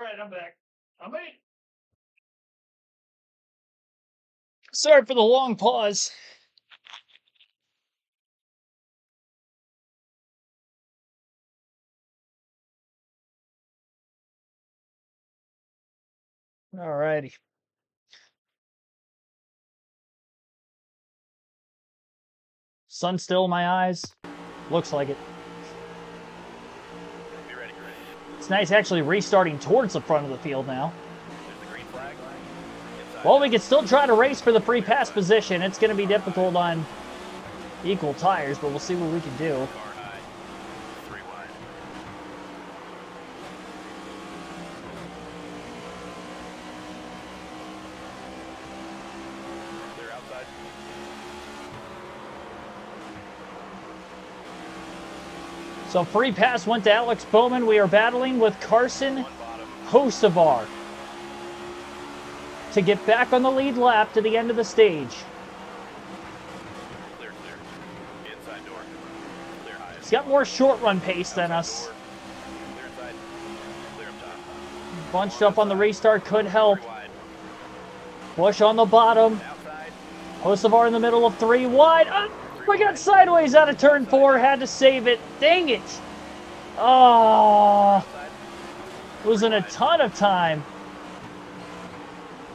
All right, I'm back. Sorry for the long pause. All righty. Sun still in my eyes. Looks like it. Be ready. It's nice actually restarting towards the front of the field now. There's the green flag. Inside. Well, we can still try to race for the free pass position. It's going to be difficult on equal tires, but we'll see what we can do. Car high. 3 wide. Clear outside. So free pass went to Alex Bowman. We are battling with Carson 1 bottom. Hocevar to get back on the lead lap to the end of the stage. Clear. Inside door. Clear high. He's got more short run pace than us. Clear inside. Clear up top. Bunched up on the restart could help. 3 wide. Bush on the bottom. Outside. Hocevar in the middle of 3 wide. We got sideways out of turn 4. Had to save it. Dang it. Oh, Outside. losing a ton of time.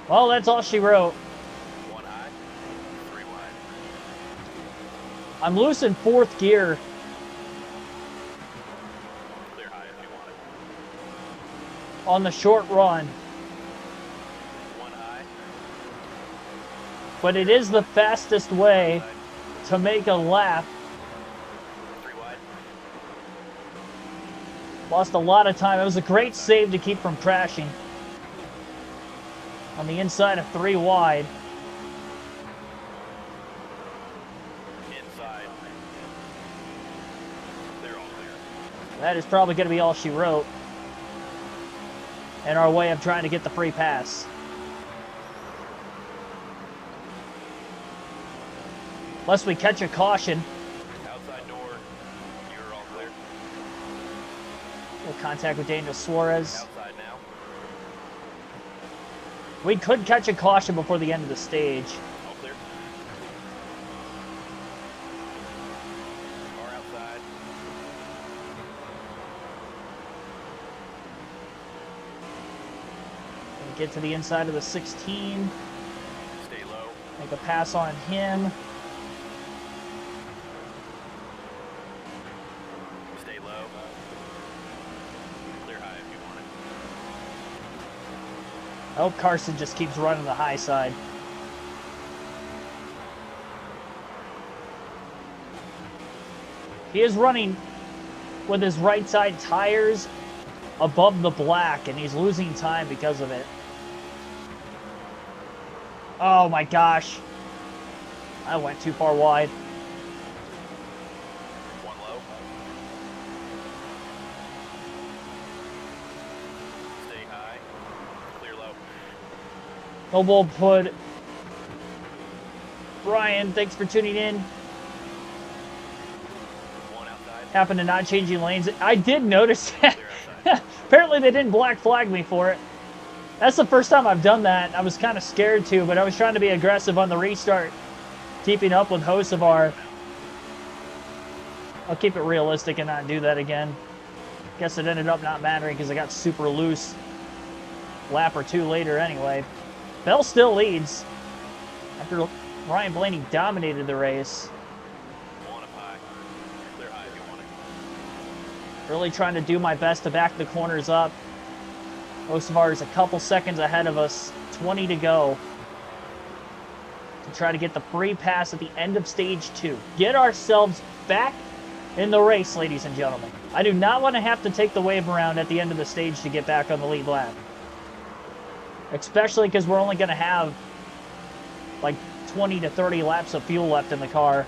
Well, that's all she wrote. 1 high. 3 wide. I'm loose in 4th gear. Clear high if you want it. On the short run. 1 high. But it is the fastest way to make a lap. 3 wide. Lost a lot of time. It was a great save to keep from crashing. On the inside of 3 wide. Inside. They're all clear. That is probably going to be all she wrote. In our way of trying to get the free pass. Unless we catch a caution. Outside door. You're all clear. We'll contact with Daniel Suarez. Outside now. We could catch a caution before the end of the stage. All clear. Car outside. We'll get to the inside of the 16. Stay low. Make a pass on him. Stay low. Clear high if you want it. I hope Carson just keeps running the high side. He is running with his right side tires above the black, and he's losing time because of it. Oh my gosh. I went too far wide. 1 low. Stay high. Clear low. Noble put. Brian, thanks for tuning in. 1 outside. Happened to not changing lanes. I did notice that. Clear outside. Apparently they didn't black flag me for it. That's the first time I've done that. I was kind of scared to, but I was trying to be aggressive on the restart, keeping up with Hocevar. I'll keep it realistic and not do that again. Guess it ended up not mattering because I got super loose lap or 2 later anyway. Bell still leads after Ryan Blaney dominated the race. 1 up high. Clear high if you want it. Really trying to do my best to back the corners up. Hocevar is a couple seconds ahead of us. 20 to go. To try to get the free pass at the end of stage 2. Get ourselves back in the race, ladies and gentlemen. I do not want to have to take the wave around at the end of the stage to get back on the lead lap. Especially because we're only going to have like 20 to 30 laps of fuel left in the car.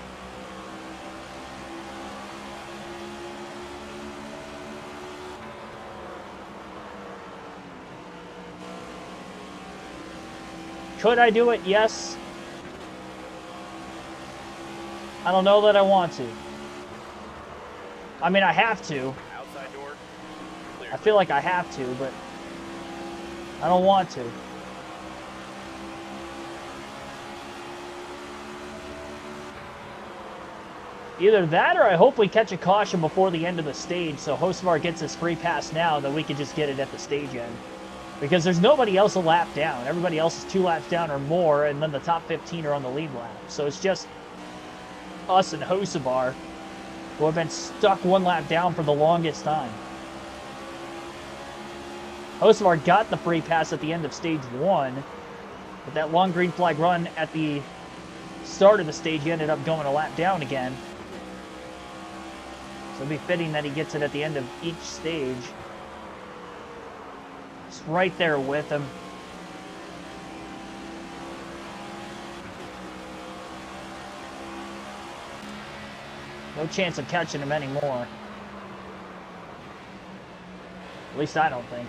Could I do it? Yes. I don't know that I want to. I mean, I have to. Outside door. Clear. I feel like I have to, but I don't want to. Either that or I hope we catch a caution before the end of the stage so Hocevar gets his free pass now, then we can just get it at the stage end. Because there's nobody else a lap down. Everybody else is 2 laps down or more, and then the top 15 are on the lead lap. So it's just us and Hocevar who have been stuck 1 lap down for the longest time. Hocevar got the free pass at the end of stage 1, but that long green flag run at the start of the stage, he ended up going a lap down again. So it'd be fitting that he gets it at the end of each stage. It's right there with him. No chance of catching him anymore. At least I don't think.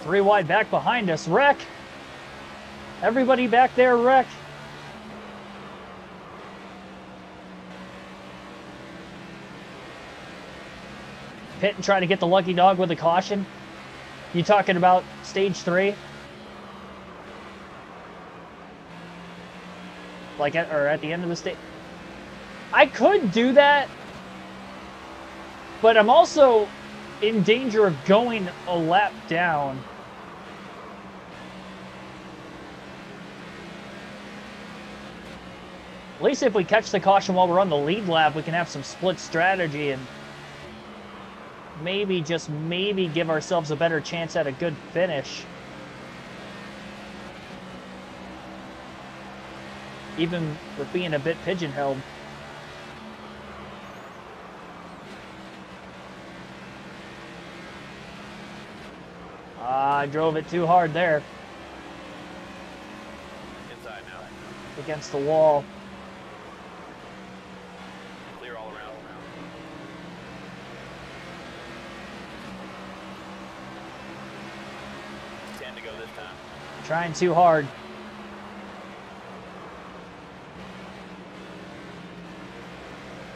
Three wide back behind us. Wreck. Everybody back there, wreck. Pit and try to get the lucky dog with a caution. You talking about stage 3? Like at the end of the stage? I could do that, but I'm also in danger of going a lap down. At least if we catch the caution while we're on the lead lap, we can have some split strategy and maybe, just maybe, give ourselves a better chance at a good finish. Even with being a bit pigeonholed. I drove it too hard there. Inside now. Against the wall. Clear all around. 10 to go this time. Trying too hard.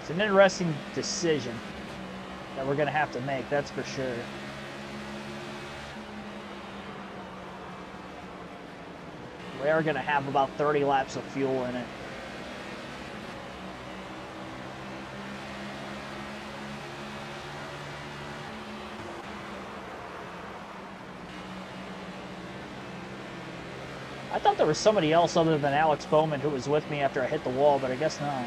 It's an interesting decision that we're going to have to make, that's for sure. We are going to have about 30 laps of fuel in it. I thought there was somebody else other than Alex Bowman who was with me after I hit the wall, but I guess not.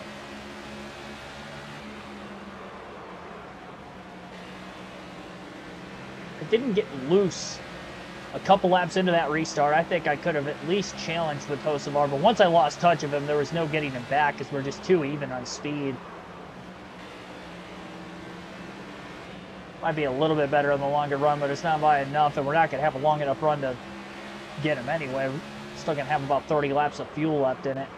I didn't get loose a couple laps into that restart. I think I could have at least challenged with Hocevar, but once I lost touch of him, there was no getting him back because we're just too even on speed. Might be a little bit better on the longer run, but it's not by enough, and we're not going to have a long enough run to get him anyway. We're still going to have about 30 laps of fuel left in it.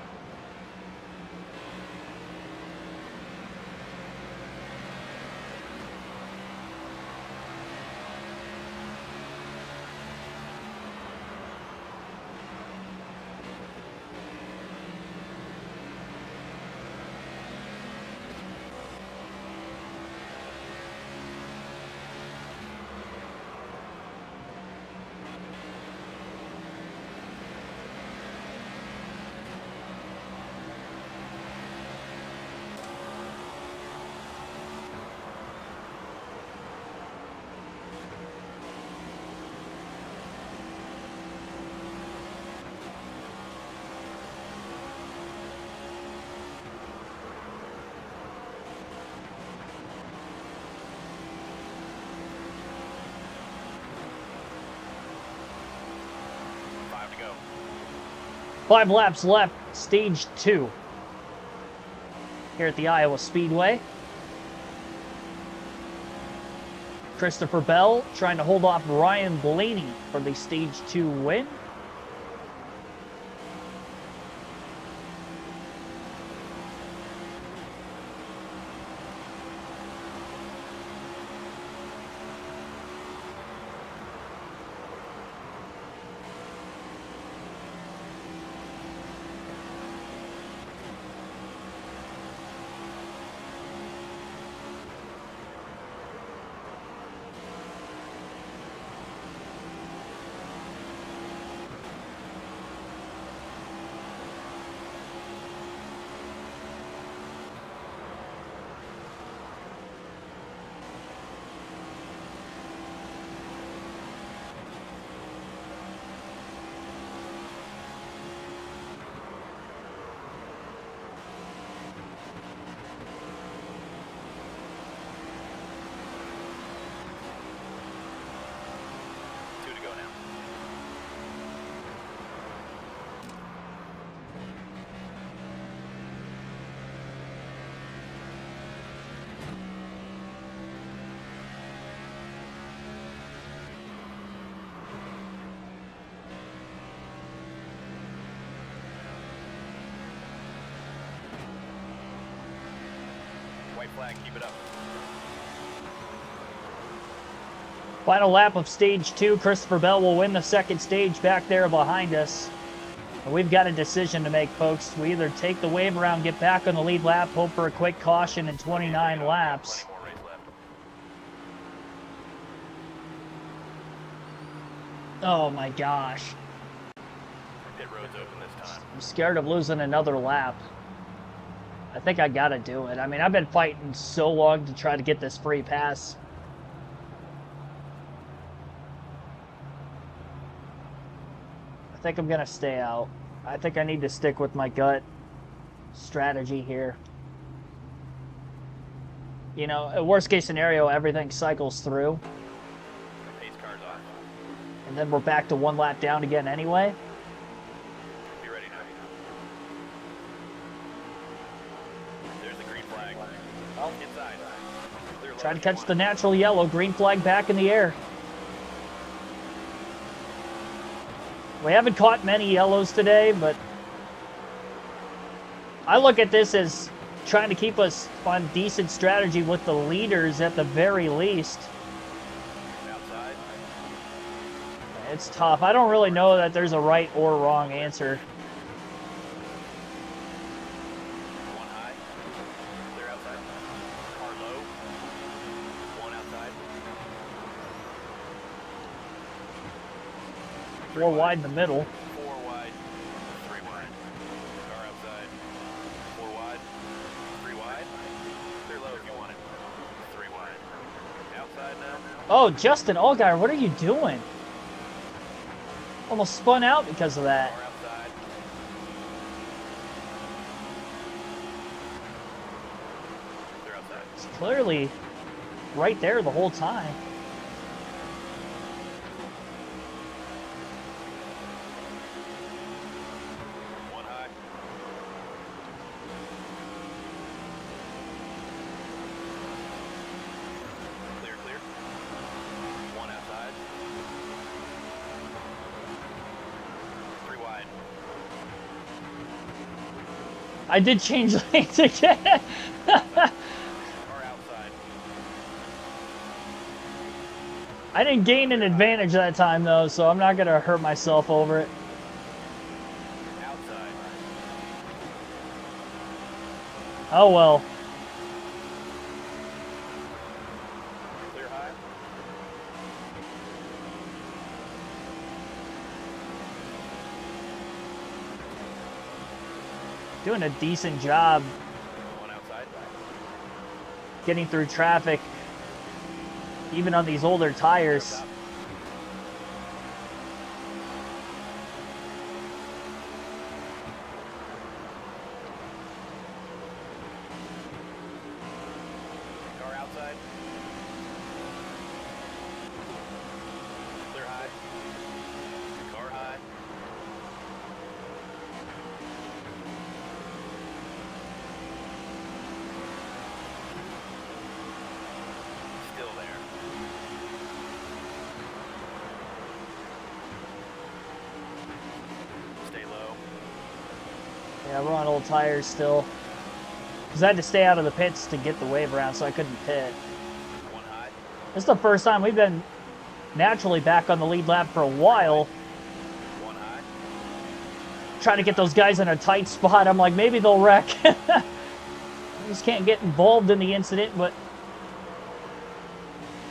Go. 5 laps left, stage 2. here at the Iowa Speedway. Christopher Bell trying to hold off Ryan Blaney for the Stage 2 win. White flag, keep it up. Final lap of Stage 2. Christopher Bell will win the second stage back there behind us. And we've got a decision to make, folks. We either take the wave around, get back on the lead lap, hope for a quick caution in 29 laps. Plenty more race left. Oh my gosh. Pit road's open this time. I'm scared of losing another lap. I think I gotta do it. I mean, I've been fighting so long to try to get this free pass. I think I'm gonna stay out. I think I need to stick with my gut strategy here. You know, a worst case scenario, everything cycles through. Pace car's on. And then we're back to one lap down again anyway. Be ready now. There's the green flag. Inside. Clear Try to low. catch the natural yellow. Green flag back in the air. We haven't caught many yellows today, but I look at this as trying to keep us on decent strategy with the leaders at the very least. Outside. It's tough. I don't really know that there's a right or wrong answer. One high. Clear outside. Car low. One outside. 4 wide in the middle. 4 wide. 3 wide. Car outside. 4 wide. 3 wide. Clear low if you want it. 3 wide. Outside now. Oh, Justin Allgaier, what are you doing? Almost spun out because of that. Car outside. Clear outside. It's clearly right there the whole time. One high. Clear, clear. One outside. 3 wide. I did change lanes again. Car outside. I didn't gain an advantage that time, though, so I'm not going to hurt myself over it. Outside. Oh, well. Clear high. Doing a decent job One outside. getting through traffic, even on these older tires. Stop. Car outside. Clear high. Car high. Yeah, we're on old tires still. Because I had to stay out of the pits to get the wave around, so I couldn't pit. One high. This is the first time we've been naturally back on the lead lap for a while. One high. Trying to get those guys in a tight spot. I'm like, maybe they'll wreck. I just can't get involved in the incident, but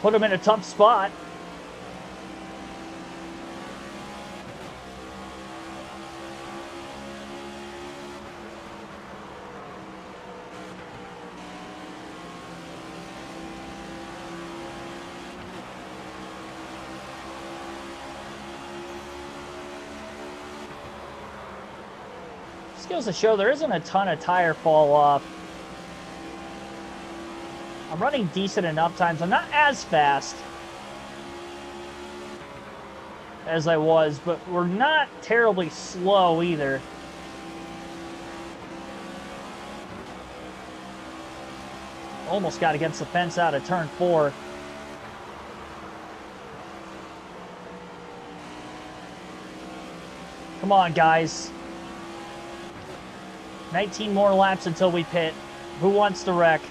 put them in a tough spot. Goes to show there isn't a ton of tire fall off. I'm running decent enough times. I'm not as fast as I was, but we're not terribly slow either. Almost got against the fence out of turn 4. Come on, guys. 19 more laps until we pit. Who wants to wreck?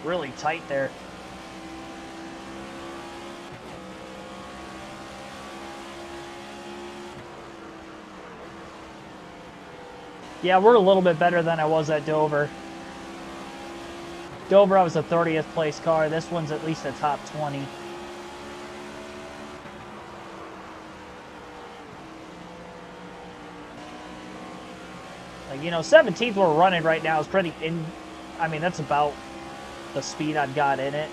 Really tight there. Yeah, we're a little bit better than I was at Dover. Dover, I was a 30th place car. This one's at least a top 20. Like, you know, 17th we're running right now is pretty I mean, that's about the speed I've got in it.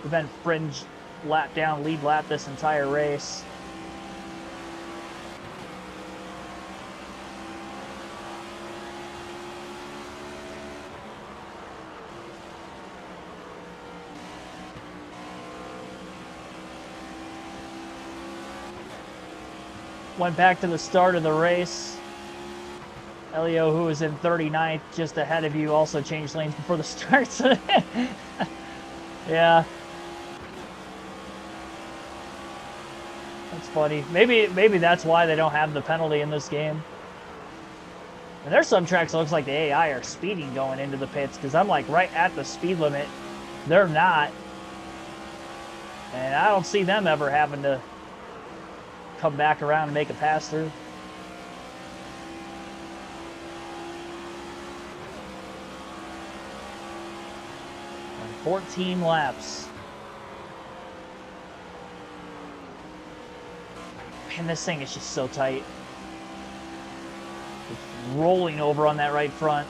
We've been fringe lap down, lead lap this entire race. Went back to the start of the race. Elio, who was in 39th, just ahead of you, also changed lanes before the start. Yeah. That's funny. Maybe that's why they don't have the penalty in this game. And there's some tracks that looks like the AI are speeding going into the pits, because I'm like right at the speed limit. They're not. And I don't see them ever having to come back around and make a pass through. 14 laps. Man, this thing is just so tight. It's rolling over on that right front.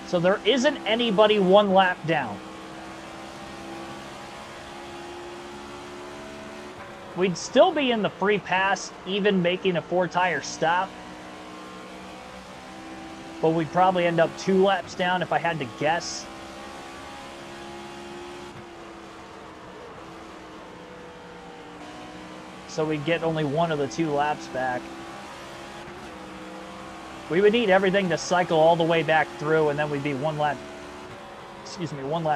So there isn't anybody one lap down. We'd still be in the free pass, even making a 4-tire stop. But we'd probably end up 2 laps down if I had to guess. So we'd get only 1 of the 2 laps back. We would need everything to cycle all the way back through, and then we'd be 1 lap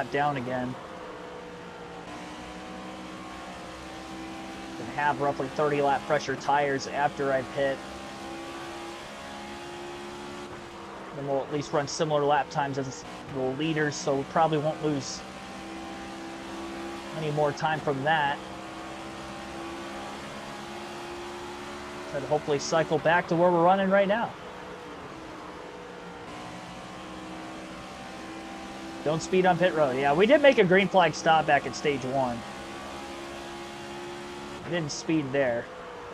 down again. And have roughly 30 lap pressure tires after I pit. Then we'll at least run similar lap times as the leaders, so we probably won't lose any more time from that. Try to hopefully cycle back to where we're running right now. Don't speed on pit road. Yeah, we did make a green flag stop back at stage 1. I didn't speed there.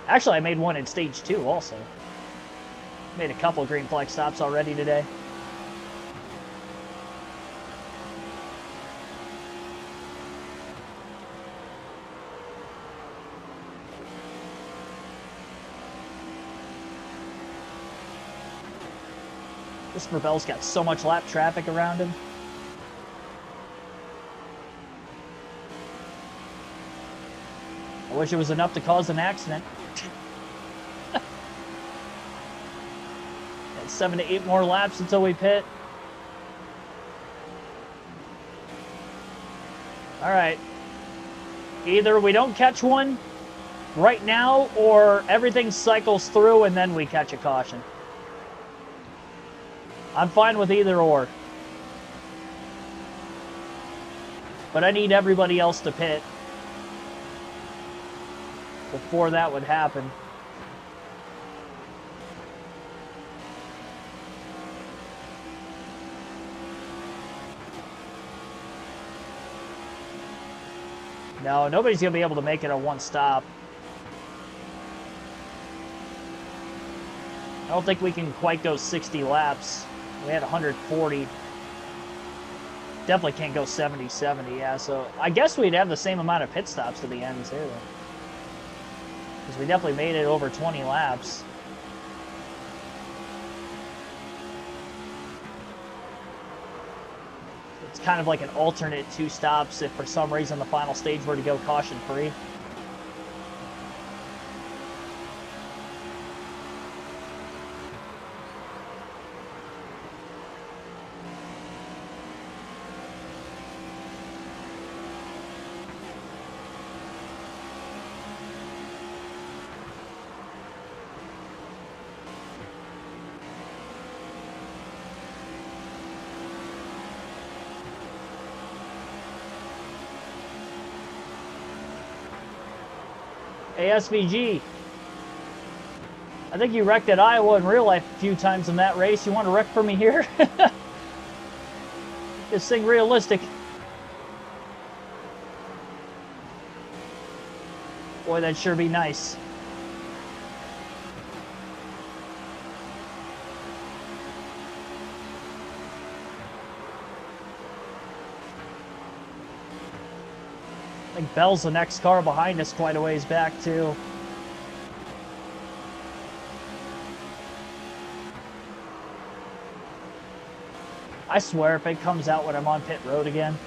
Actually, I made one in stage 2 also. Made a couple green flag stops already today. Christopher Bell's got so much lap traffic around him. I wish it was enough to cause an accident. 7 to 8 more laps until we pit. All right. Either we don't catch one right now, or everything cycles through and then we catch a caution. I'm fine with either or. But I need everybody else to pit before that would happen. No, nobody's going to be able to make it a one stop. I don't think we can quite go 60 laps. We had 140. Definitely can't go 70, yeah. So I guess we'd have the same amount of pit stops to the end, too. Because we definitely made it over 20 laps. It's kind of like an alternate 2 stops if for some reason the final stage were to go caution-free. Hey, SVG. I think you wrecked at Iowa in real life a few times in that race. You want to wreck for me here? This thing realistic. Boy, that'd sure be nice. I think Bell's the next car behind us quite a ways back, too. I swear if it comes out when I'm on pit road again.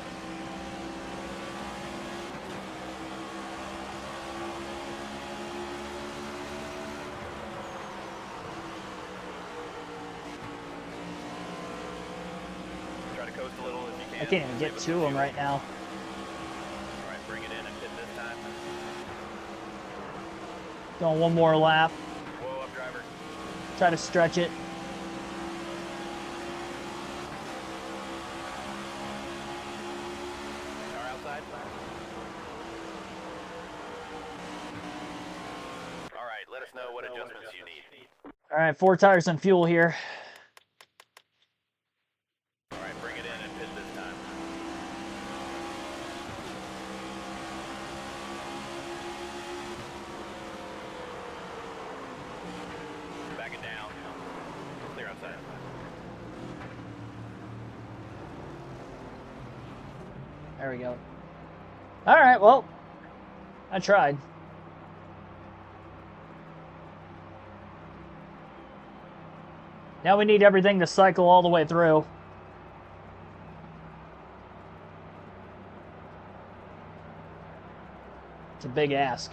Try to coast a little if you can. I can't even get to him right now. Bring it in and pit this time. Going one more lap. Whoa, up driver. Try to stretch it. Car outside. All right, let us know what adjustments you need. All right, 4 tires and fuel here. All right, bring it in and pit this time. Back it down. Clear outside. There we go. All right, well, I tried. Now we need everything to cycle all the way through. It's a big ask.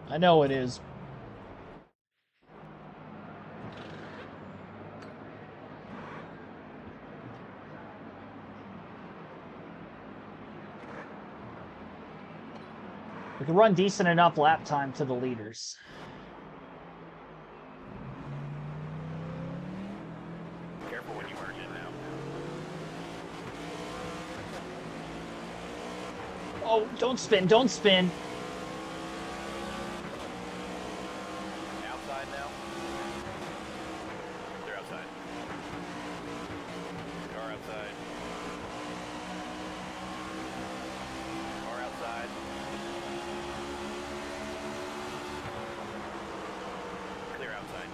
I know it is. We can run decent enough lap time to the leaders. Oh, don't spin, don't spin. Outside now. They're outside. Car outside. Car outside. Clear outside.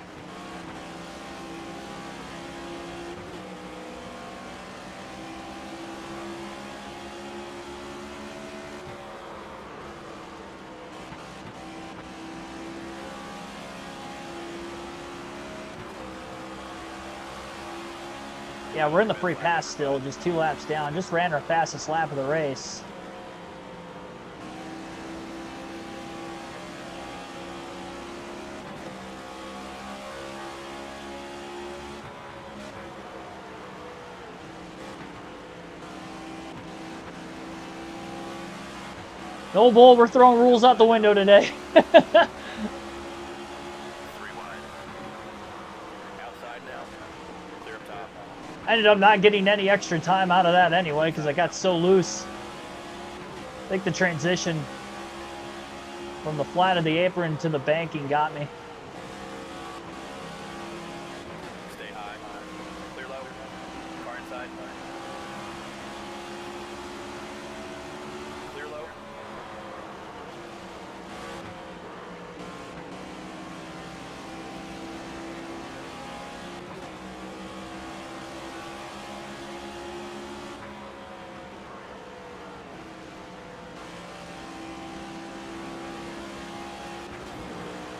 Yeah, we're in the free pass still, just 2 laps down. Just ran our fastest lap of the race. No bull, we're throwing rules out the window today. 3 wide. Outside now. Clear up top. I ended up not getting any extra time out of that anyway because I got so loose. I think the transition from the flat of the apron to the banking got me. Stay high. Clear low. Car inside. Clear low.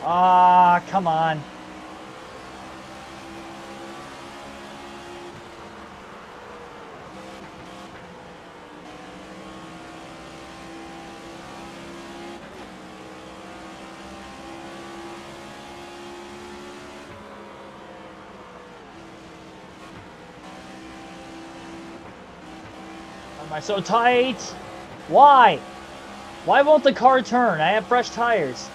Ah, come on. Am I so tight? Why? Why won't the car turn? I have fresh tires.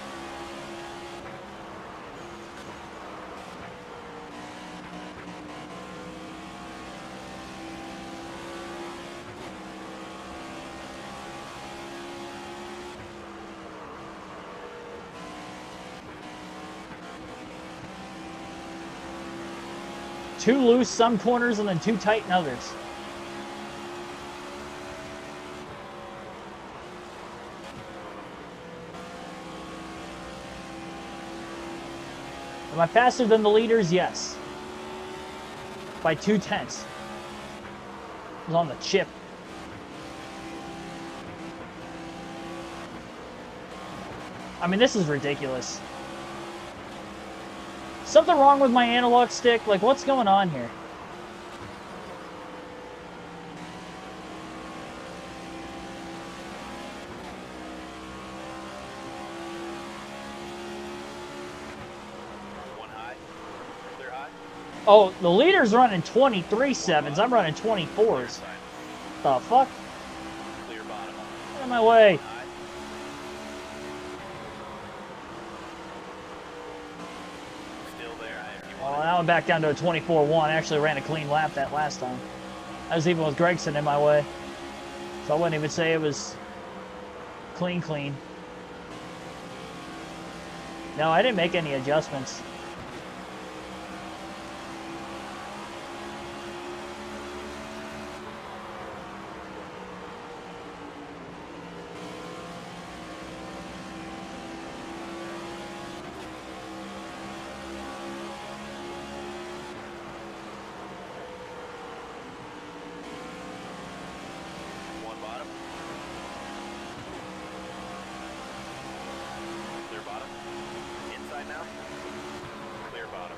Too loose some corners and then too tight in others. Am I faster than the leaders? Yes. By 0.2. I was on the chip. I mean, this is ridiculous. Something wrong with my analog stick? Like, what's going on here? One high. Clear high. Oh, the leader's running 23.7s. I'm running 24s. Side. The fuck? Clear bottom. Get out of my way. High. Still there. If you Well, want it. now I'm back down to a 24.1. I actually ran a clean lap that last time. I was even with Gregson in my way. So I wouldn't even say it was clean. No, I didn't make any adjustments. One bottom. Clear bottom. Inside now. Clear bottom.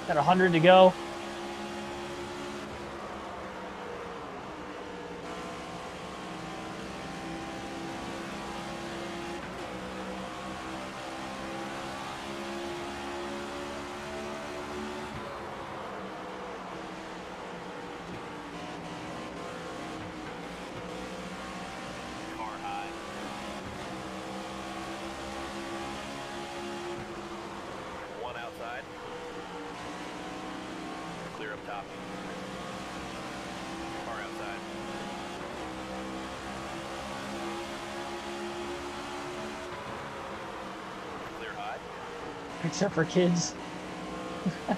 Got 100 to go. Car high. One outside. top. Car outside. Clear high. Except for kids. I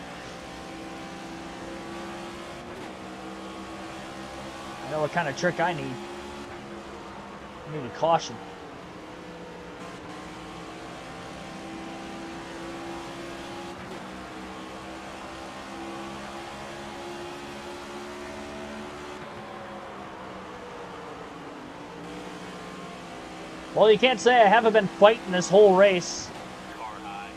know what kind of trick I need. I need a caution. Well, you can't say I haven't been fighting this whole race. Car high.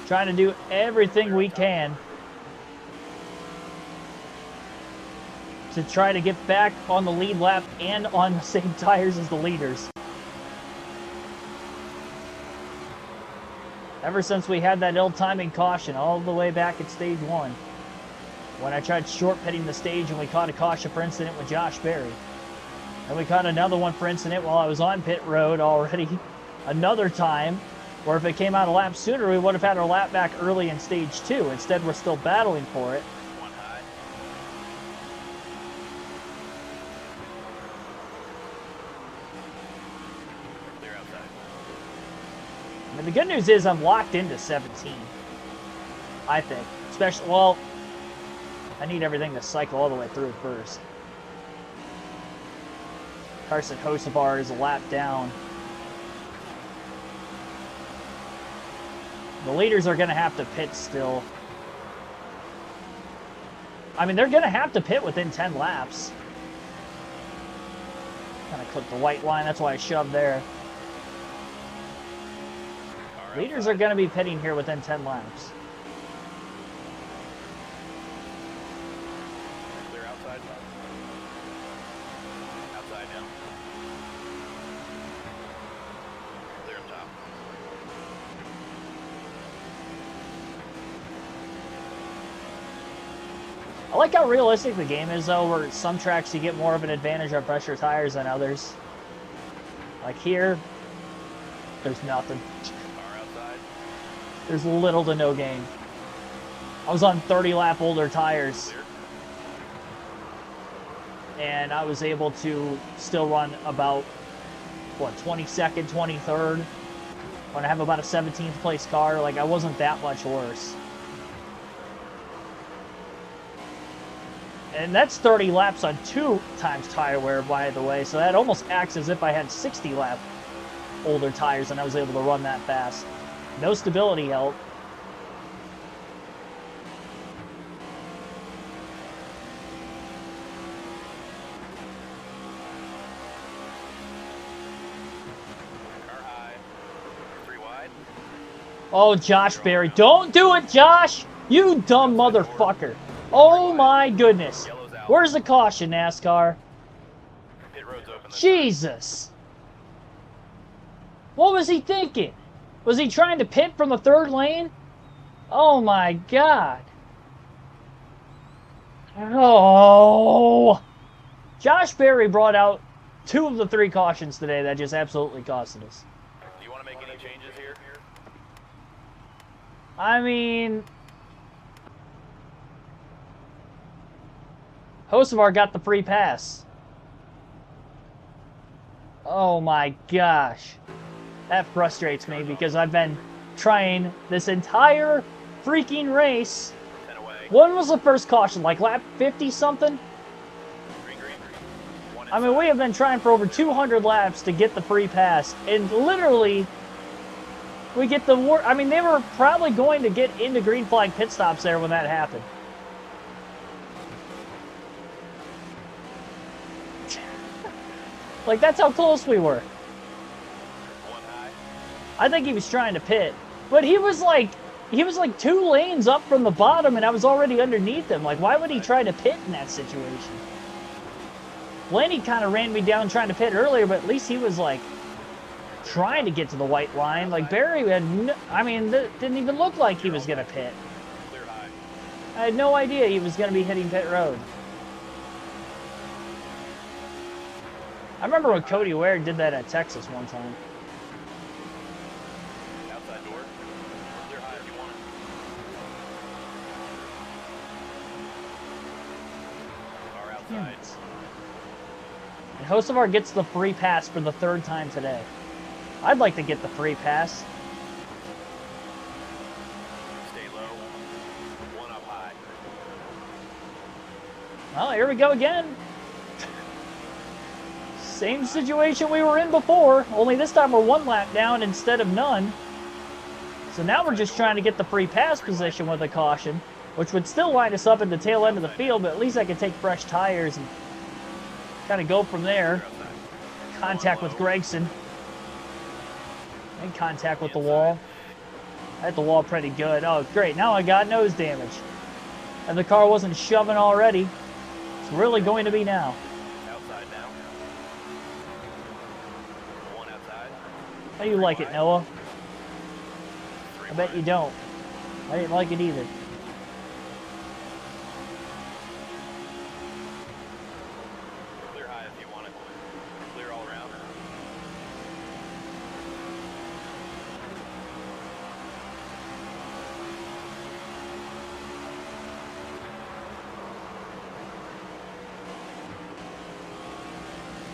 Trying to do everything we can to try to get back on the lead lap and on the same tires as the leaders. Ever since we had that ill-timing caution all the way back at stage 1. When I tried short pitting the stage and we caught a caution for incident with Josh Berry. And we caught another one for incident while I was on pit road already. Another time, where if it came out a lap sooner, we would have had our lap back early in stage 2. Instead, we're still battling for it. One high. Clear outside. I mean, the good news is I'm locked into 17. I think. Especially, well, I need everything to cycle all the way through first. Carson Hocevar is a lap down. The leaders are going to have to pit still. I mean, they're going to have to pit within 10 laps. Kind of clip the white line. That's why I shoved there. Leaders are going to be pitting here within 10 laps. Clear outside. Outside now. Clear up top. I like how realistic the game is, though, where some tracks you get more of an advantage on pressure tires than others. Like here, there's nothing. Car outside. There's little to no gain. I was on 30-lap older tires, Clear. and I was able to still run about, what, 22nd, 23rd, when I have about a 17th place car. Like, I wasn't that much worse. And that's 30 laps on 2 times tire wear, by the way, so that almost acts as if I had 60-lap older tires and I was able to run that fast. No stability help. Car high. 3 wide. Oh, Josh Berry. Don't do it, Josh! You dumb motherfucker. Oh my goodness. Yellow's out. Where's the caution, NASCAR? Pit road's open. this Jesus. What was he thinking? Was he trying to pit from the 3rd lane? Oh my God. Oh. Josh Berry brought out 2 of the 3 cautions today that just absolutely costed us. time. Do you want to make any changes here? I mean, Hocevar got the free pass. Oh my gosh. That frustrates me because I've been trying this entire freaking race. 10 away. When was the first caution? Like lap 50 something? Green, green. One I mean, we have been trying for over 200 laps to get the free pass. And literally, we get the I mean, they were probably going to get into green flag pit stops there when that happened. Like, that's how close we were. One high. I think he was trying to pit, but he was like 2 lanes up from the bottom, and I was already underneath him. Like, why would he try to pit in that situation? Blaney kind of ran me down trying to pit earlier, but at least he was like trying to get to the white line. Like Barry had, didn't even look like he was gonna pit. Clear high. I had no idea he was gonna be hitting pit road. I remember when Cody Ware did that at Texas one time. Outside door. Clear high if you want Outside. And Hocevar gets the free pass for the 3rd time today. I'd like to get the free pass. Stay low. One up high. Well, here we go again. Same situation we were in before, only this time we're 1 lap down instead of none. So now we're just trying to get the free pass position with a caution, which would still line us up at the tail end of the field, but at least I can take fresh tires and kind of go from there. Contact with Gregson. And contact with the wall. I hit the wall pretty good. Oh, great. Now I got nose damage. And the car wasn't shoving already. It's really going to be now. Outside now. One outside. How do you like it, Noah? Three I bet wide. you don't. I didn't like it either. Clear high if you want it. Clear all around.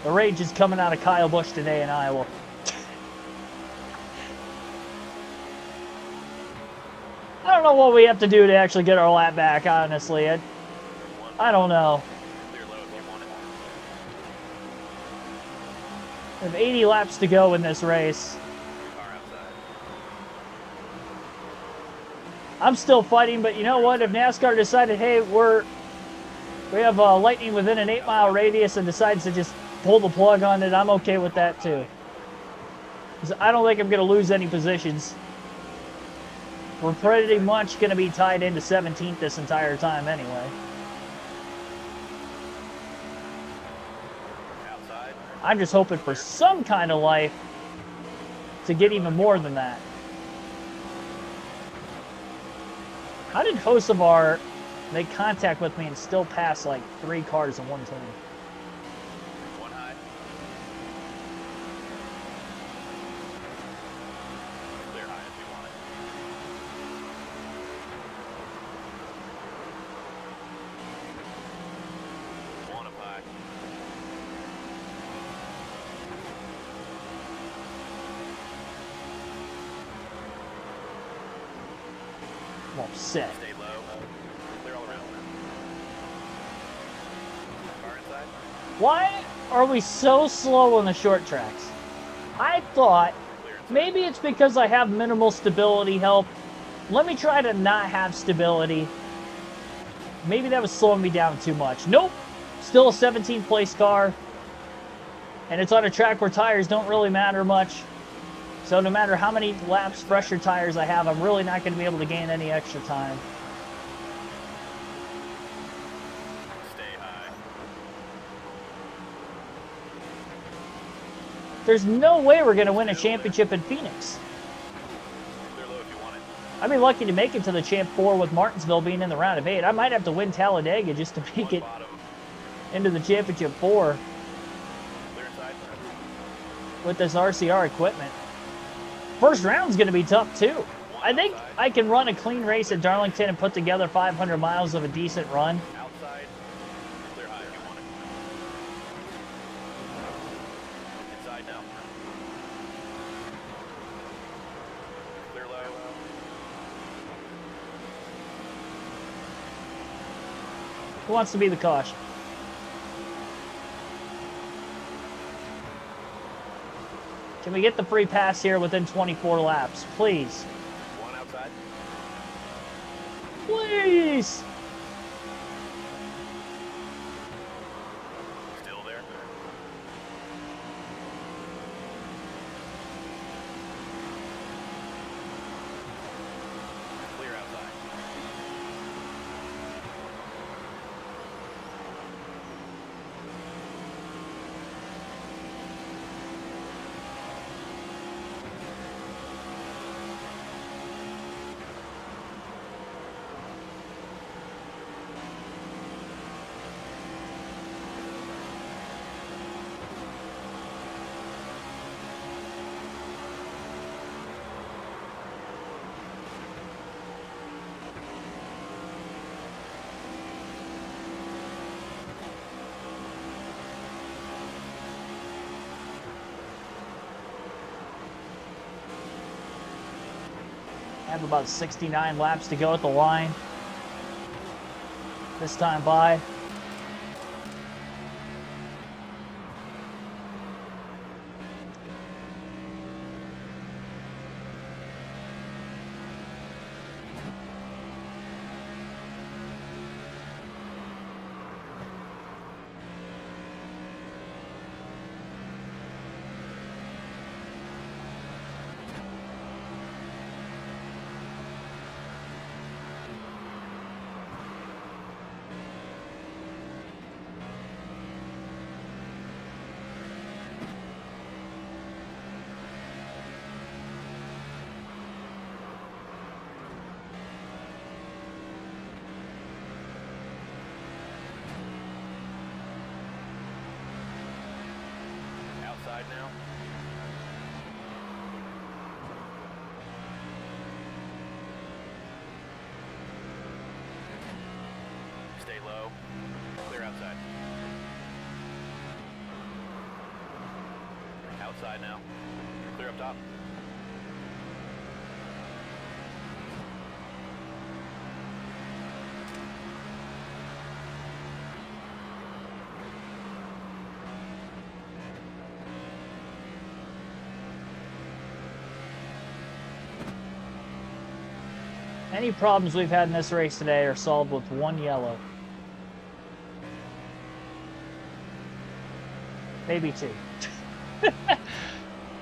The rage is coming out of Kyle Busch today in Iowa. I don't know what we have to do to actually get our lap back, honestly. I don't know. Clear low if you want it. We have 80 laps to go in this race. Car outside. I'm still fighting, but you know what? If NASCAR decided, hey, we have lightning within an 8-mile radius and decides to just pull the plug on it, I'm okay with that too. 'Cause I don't think I'm going to lose any positions. We're pretty much going to be tied into 17th this entire time anyway. Outside. I'm just hoping for some kind of life to get even more than that. How did Hocevar make contact with me and still pass like 3 cars in one turn? One high. Clear high if you want it. One up high. I'm upset. Stay low. Clear all around. Car inside. Why are we so slow on the short tracks? I thought Clear inside. maybe it's because I have minimal stability help. Let me try to not have stability. Maybe that was slowing me down too much. Nope. Still a 17th place car. And it's on a track where tires don't really matter much. So no matter how many laps fresher tires I have, I'm really not going to be able to gain any extra time. Stay high. There's no way we're going to win a championship in Phoenix. Clear low if you want it. I'd be lucky to make it to the Champ 4 with Martinsville being in the round of 8. I might have to win Talladega just to make One it bottom. into the Championship 4 Clear inside. with this RCR equipment. First round's going to be tough too. I think I can run a clean race at Darlington and put together 500 miles of a decent run. Outside. Clear high if you want it. Inside now. Clear low. Who wants to be the caution? Can we get the free pass here within 24 laps? Please. One outside. Please! Still there. Clear outside. Have about 69 laps to go at the line. This time by. Outside now. Stay low. Clear outside. Outside now. Clear up top. Any problems we've had in this race today are solved with one yellow. Maybe two.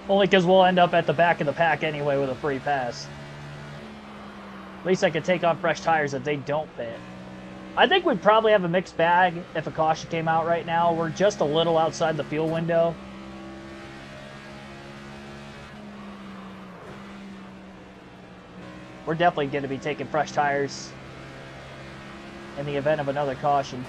Only because we'll end up at the back of the pack anyway with a free pass. At least I could take on fresh tires if they don't pit. I think we'd probably have a mixed bag if a caution came out right now. We're just a little outside the fuel window. We're definitely going to be taking fresh tires in the event of another caution.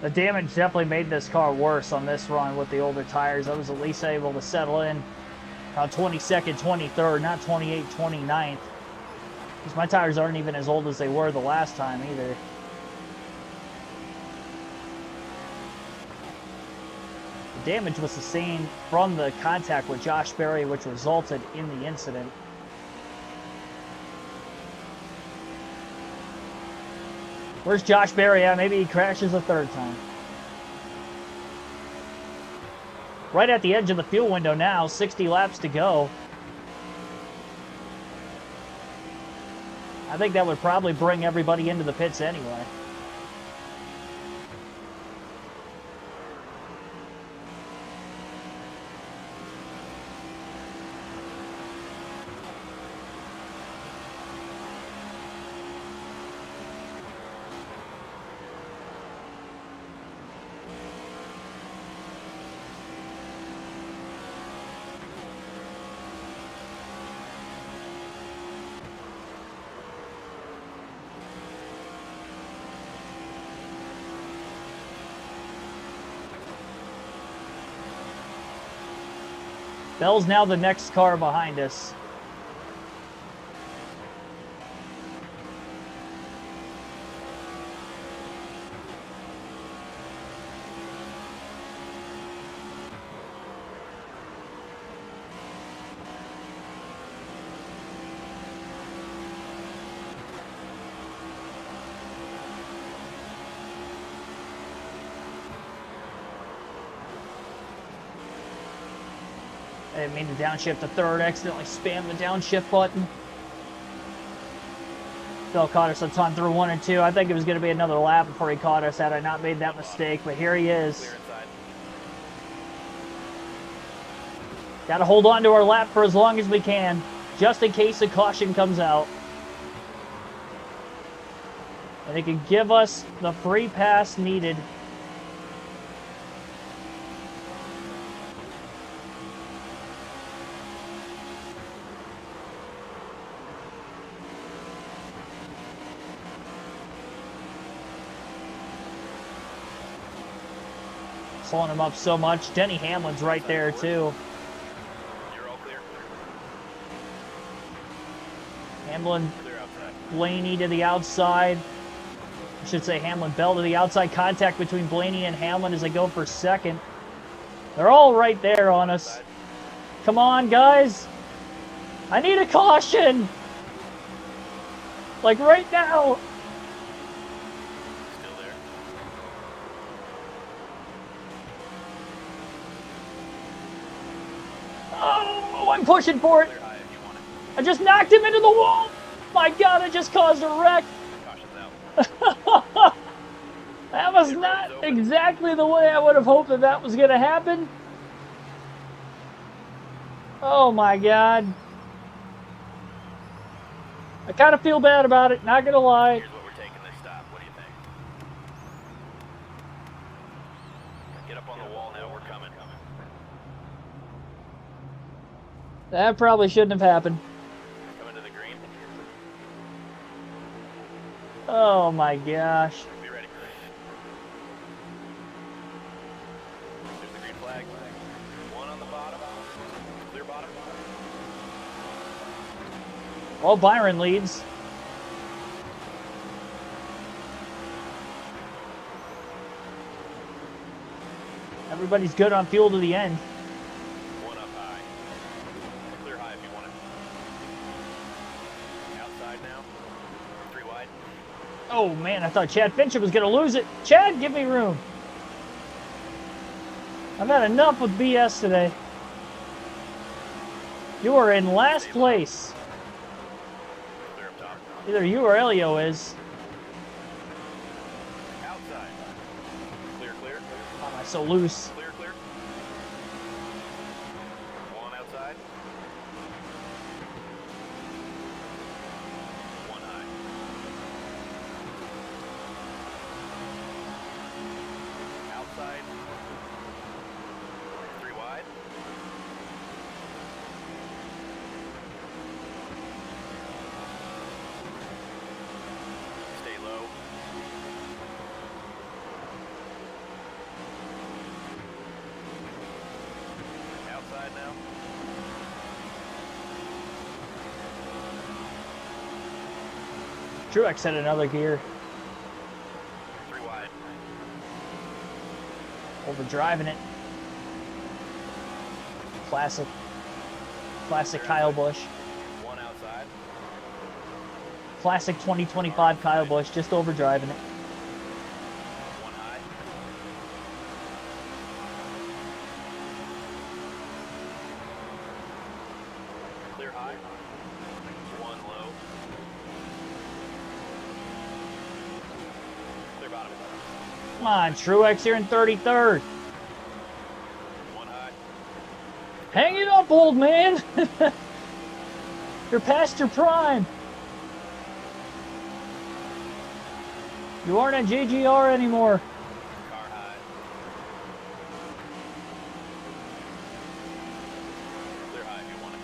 The damage definitely made this car worse on this run with the older tires. I was at least able to settle in around 22nd, 23rd, not 28th, 29th. Because my tires aren't even as old as they were the last time either. The damage was sustained from the contact with Josh Berry, which resulted in the incident. Where's Josh Berry at? Maybe he crashes a third time. Right at the edge of the fuel window now, 60 laps to go. I think that would probably bring everybody into the pits anyway. Bell's now the next car behind us. I didn't mean to downshift to third, accidentally spammed the downshift button. Phil caught us a ton through 1 and 2. I think it was going to be another lap before he caught us had I not made that mistake, but here he is. Clear inside. Got to hold on to our lap for as long as we can, just in case a caution comes out. And it can give us the free pass needed. Slowing him up so much. Denny Hamlin's right there too. You're all clear. Hamlin, Clear outside. Blaney to the outside. I should say Hamlin, Bell to the outside. Contact between Blaney and Hamlin as they go for second. They're all right there on us. Outside. Come on, guys. I need a caution. Like right now. Still there. Oh, I'm pushing for it. Clear high if you want it. I just knocked him into the wall. My God, I just caused a wreck. Caution's out. That was not exactly the way I would have hoped that was going to happen. Oh my God. I kind of feel bad about it, not going to lie. Here's what we're taking this stop. What do you think? Get up on the wall now. We're coming. That probably shouldn't have happened. Coming to the green. Oh my gosh. Be ready. There's the green flag. One on the bottom. Clear bottom. Well, Byron leads. Everybody's good on fuel to the end. One up high. Clear high if you want it. Outside now. 3 wide. Oh man, I thought Chad Fincher was going to lose it. Chad, give me room. I've had enough with BS today. You are in last place. Clear up top. Either you or Elio is. Outside. Clear, clear. Why am I so loose? Clear, clear. One outside. One high. Outside. 3 wide. Stay low. Outside now. Truex had another gear. 3 wide. Overdriving it. Classic. Classic Kyle Busch. One outside. Classic 2025 Kyle Busch, just overdriving it. One high. Clear high. One low. Clear bottom. Come on, Truex, you're in 33rd. One high. Hang it up, old man. You're past your prime. You aren't at JGR anymore. Car high. Clear high if you want it.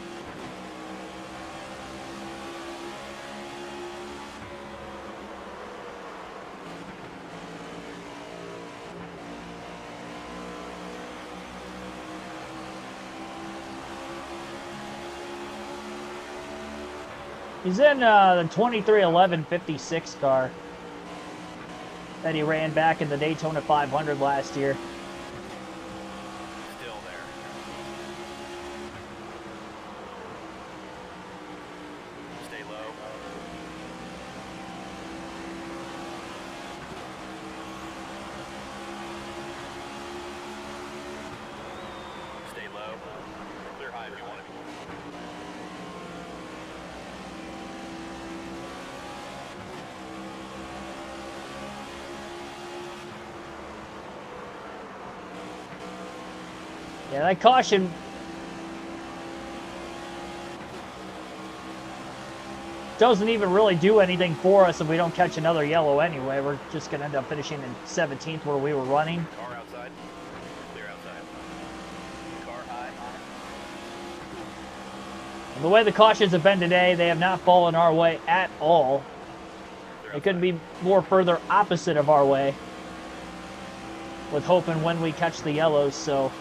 He's in the 2311 56 car that he ran back in the Daytona 500 last year. Still there. Stay low. Stay low. Clear high Yeah, that caution doesn't even really do anything for us if we don't catch another yellow anyway. We're just going to end up finishing in 17th where we were running. Car outside. Clear outside. Car high. And the way the cautions have been today, they have not fallen our way at all. It couldn't be more further opposite of our way, with hoping when we catch the yellows. So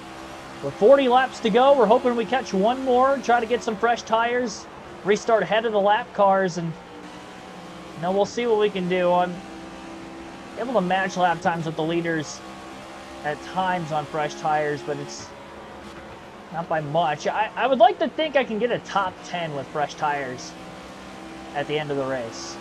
with 40 laps to go, we're hoping we catch one more, try to get some fresh tires, restart ahead of the lap cars, and we'll see what we can do. I'm able to match lap times with the leaders at times on fresh tires, but it's not by much. I would like to think I can get a top 10 with fresh tires at the end of the race.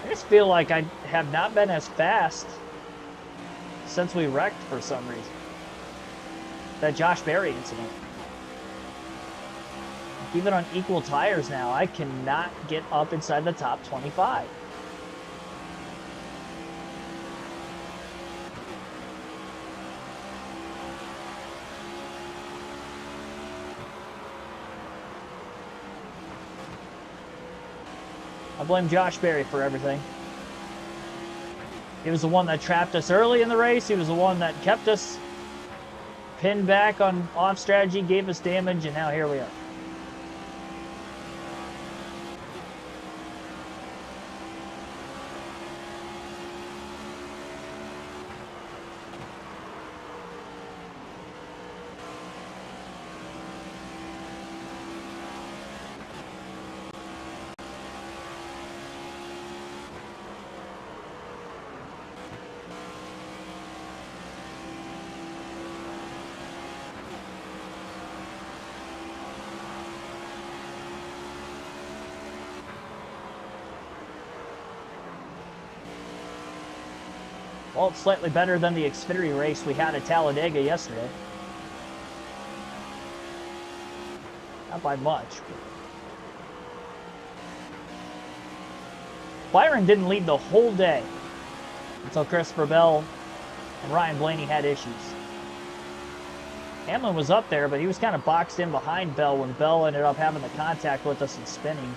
I just feel like I have not been as fast since we wrecked for some reason. That Josh Berry incident. Even on equal tires now, I cannot get up inside the top 25. I blame Josh Berry for everything. He was the one that trapped us early in the race. He was the one that kept us pinned back on off strategy, gave us damage, and now here we are. Well, it's slightly better than the Xfinity race we had at Talladega yesterday. Not by much. Byron didn't lead the whole day until Christopher Bell and Ryan Blaney had issues. Hamlin was up there, but he was kind of boxed in behind Bell when Bell ended up having the contact with us and spinning.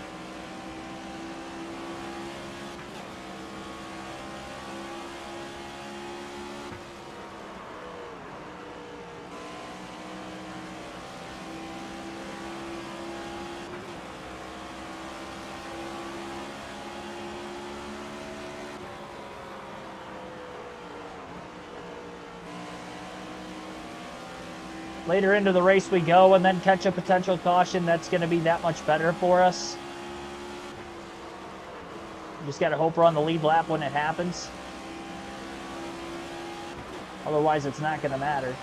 Later into the race we go, and then catch a potential caution. That's going to be that much better for us. You just got to hope we're on the lead lap when it happens. Otherwise, it's not going to matter.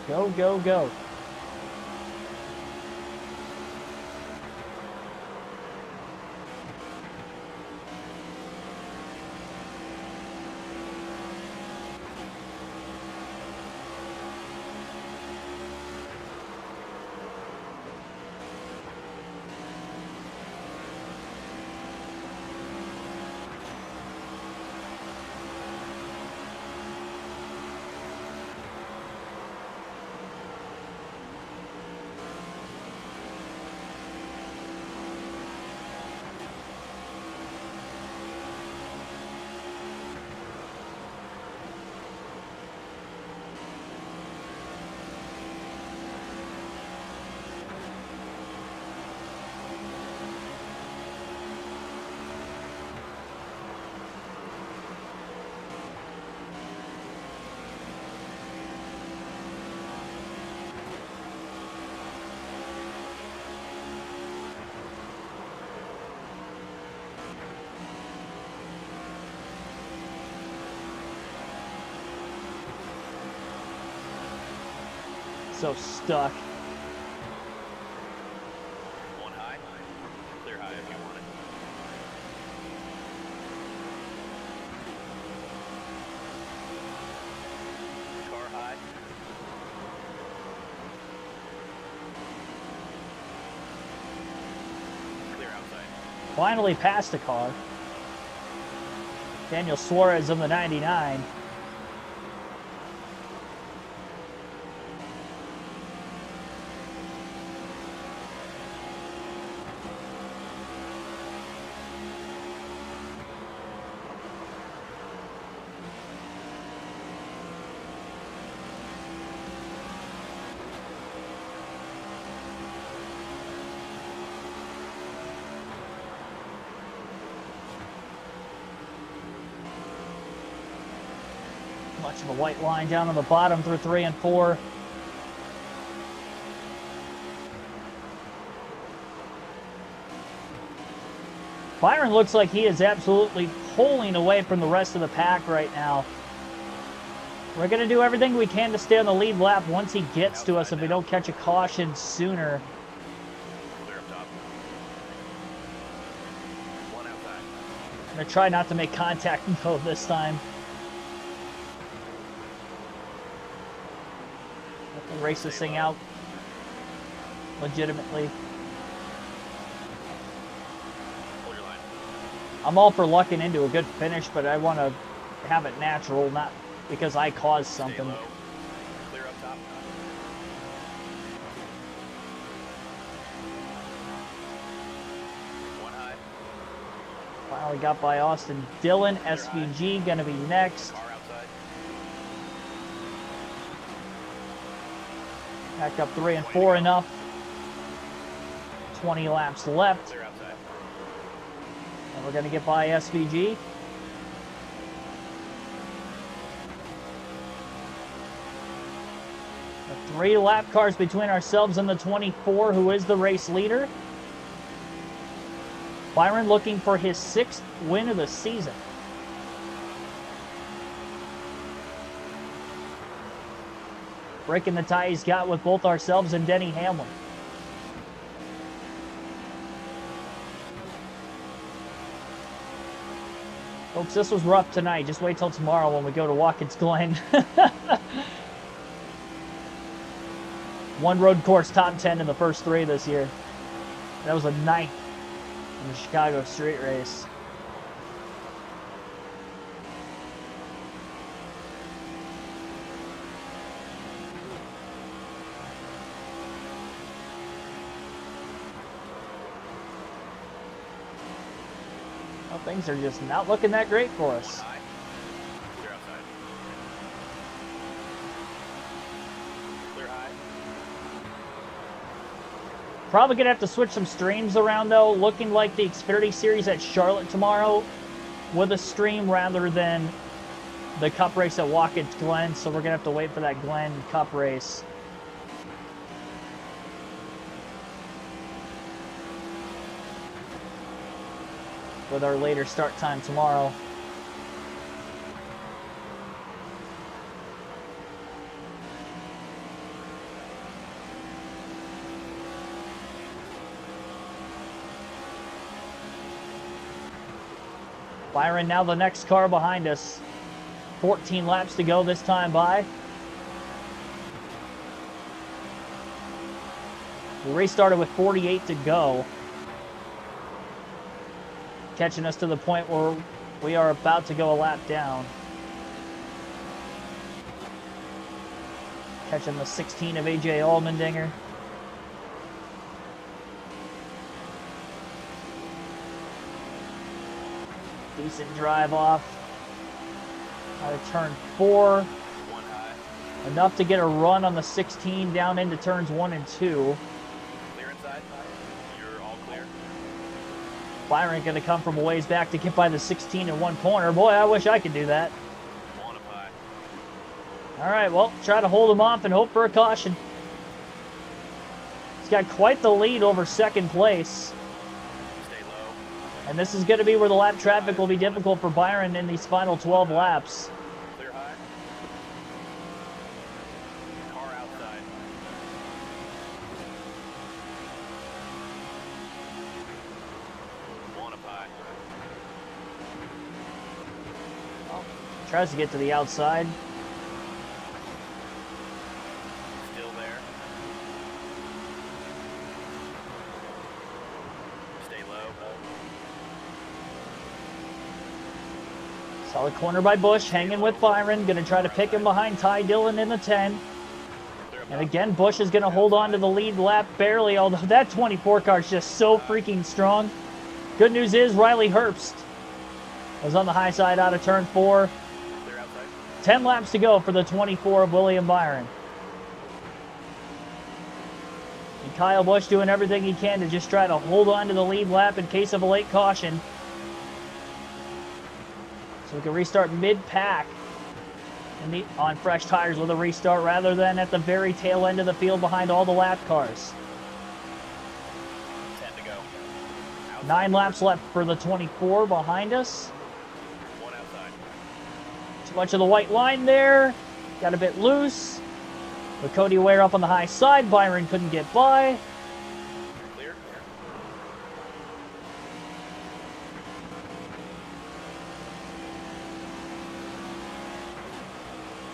Go, go, go. So stuck. One high. Clear high if you want it. Car high. Clear outside. Finally passed the car. Daniel Suarez of the 99. Much of a white line down on the bottom through 3 and 4. Byron looks like he is absolutely pulling away from the rest of the pack right now. We're going to do everything we can to stay on the lead lap once he gets to us if we don't catch a caution sooner. Clear up top. One outside. I'm going to try not to make contact though this time. Race this thing out legitimately. Hold your line. I'm all for lucking into a good finish, but I want to have it natural, not because I caused Stay something. low. Clear up top. One high. Finally got by Austin Dillon. SVG going to be next. Car outside. Back up 3 and 4 enough. 20 laps left. Clear outside. And we're going to get by SVG. The 3 lap cars between ourselves and the 24, who is the race leader. Byron looking for his 6th win of the season. Breaking the tie he's got with both ourselves and Denny Hamlin. Folks, this was rough tonight. Just wait till tomorrow when we go to Watkins Glen. One road course top 10 in the first 3 this year. That was a 9th in the Chicago street race. Well, things are just not looking that great for us. One high. Clear outside. Clear high. Probably going to have to switch some streams around, though. Looking like the Xfinity Series at Charlotte tomorrow with a stream rather than the Cup race at Watkins Glen. So we're going to have to wait for that Glen Cup race. With our later start time tomorrow. Byron now the next car behind us. 14 laps to go this time by. We restarted with 48 to go. Catching us to the point where we are about to go a lap down. Catching the 16 of AJ Allmendinger. Decent drive off. Out of turn 4. Enough to get a run on the 16 down into turns 1 and 2. Clear inside. You're all clear. Byron going to come from a ways back to get by the 16 in one corner. Boy, I wish I could do that. On a pie. All right, well, try to hold him off and hope for a caution. He's got quite the lead over second place. Stay low. And this is going to be where the lap traffic will be difficult for Byron in these final 12 laps. Clear high. Car outside. On a pie. Tries to get to the outside. Still there. Stay low. Solid corner by Busch, hanging with Byron. Going to try to pick him behind Ty Dillon in the 10. And again, Busch is going to hold on to the lead lap barely, although that 24 car is just so freaking strong. Good news is Riley Herbst was on the high side out of turn 4. Clear outside. 10 laps to go for the 24 of William Byron. And Kyle Busch doing everything he can to just try to hold on to the lead lap in case of a late caution. So we can restart mid-pack on fresh tires with a restart rather than at the very tail end of the field behind all the lap cars. 10 to go. 9 laps left for the 24 behind us. One outside. Too much of the white line there. Got a bit loose. With Cody Ware up on the high side, Byron couldn't get by. Clear.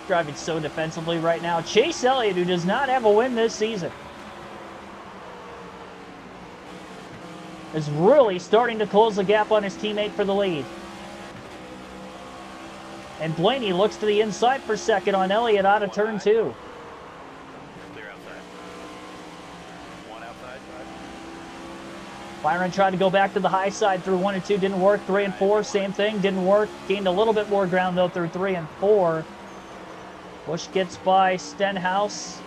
Driving so defensively right now. Chase Elliott, who does not have a win this season, is really starting to close the gap on his teammate for the lead. And Blaney looks to the inside for second on Elliott out of turn 2. Clear outside. One outside. Byron tried to go back to the high side through 1 and 2. Didn't work. 3 and 4, same thing. Didn't work. Gained a little bit more ground, though, through 3 and 4. Busch gets by Stenhouse.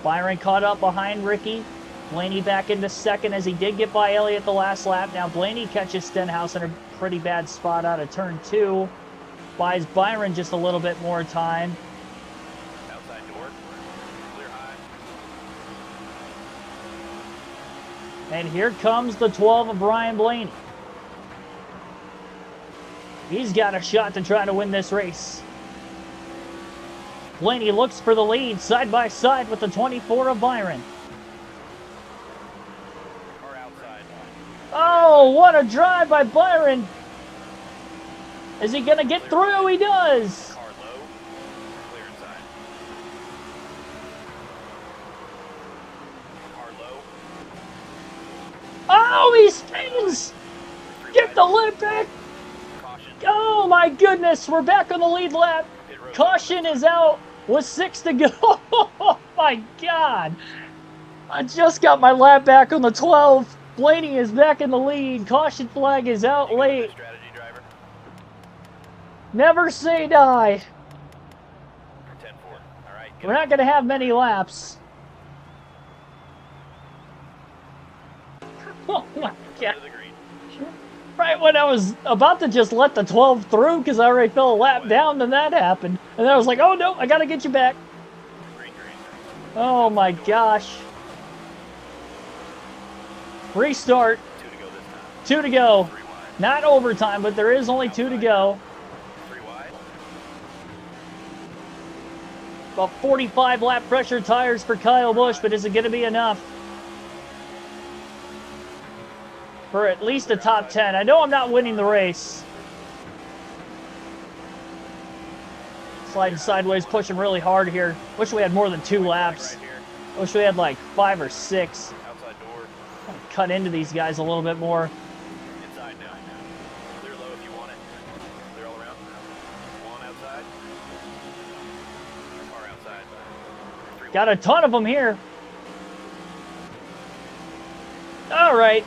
Byron caught up behind Ricky. Blaney back into second as he did get by Elliott the last lap. Now Blaney catches Stenhouse in a pretty bad spot out of turn 2. Buys Byron just a little bit more time. Outside door. Clear high. And here comes the 12 of Brian Blaney. He's got a shot to try to win this race. Blaney looks for the lead side by side with the 24 of Byron. Car outside. Oh, what a drive by Byron. Is he going to get through? He does. Car low. Clear inside. Car low. Oh, he spins. Get the lip back. Caution. Oh, my goodness. We're back on the lead lap. Pit road. Caution is out with 6 to go. Oh, my God. I just got my lap back on the 12. Blaney is back in the lead. Caution flag is out You got late. the strategy, driver. Never say die. 10-4. All right. We're not going to have many laps. Oh, my God. To the green. Right when I was about to just let the 12 through because I already fell a lap down, then that happened. And then I was like, oh, no, I got to get you back. Green. Oh, my gosh. Restart. 2 to go this time. 2 to go. 3 wide. Not overtime, but there is only 2 to go. 3 wide. About 45 lap pressure tires for Kyle Busch, but is it going to be enough for at least a top 10? I know I'm not winning the race, Sliding sideways, pushing really hard here. Wish we had more than 2 laps. Right here. Wish we had like 5 or 6. Outside door. Cut into these guys a little bit more. Inside now. Clear low if you want it. Clear all around. One outside. Car outside. 3 Got a ton of them here. All right.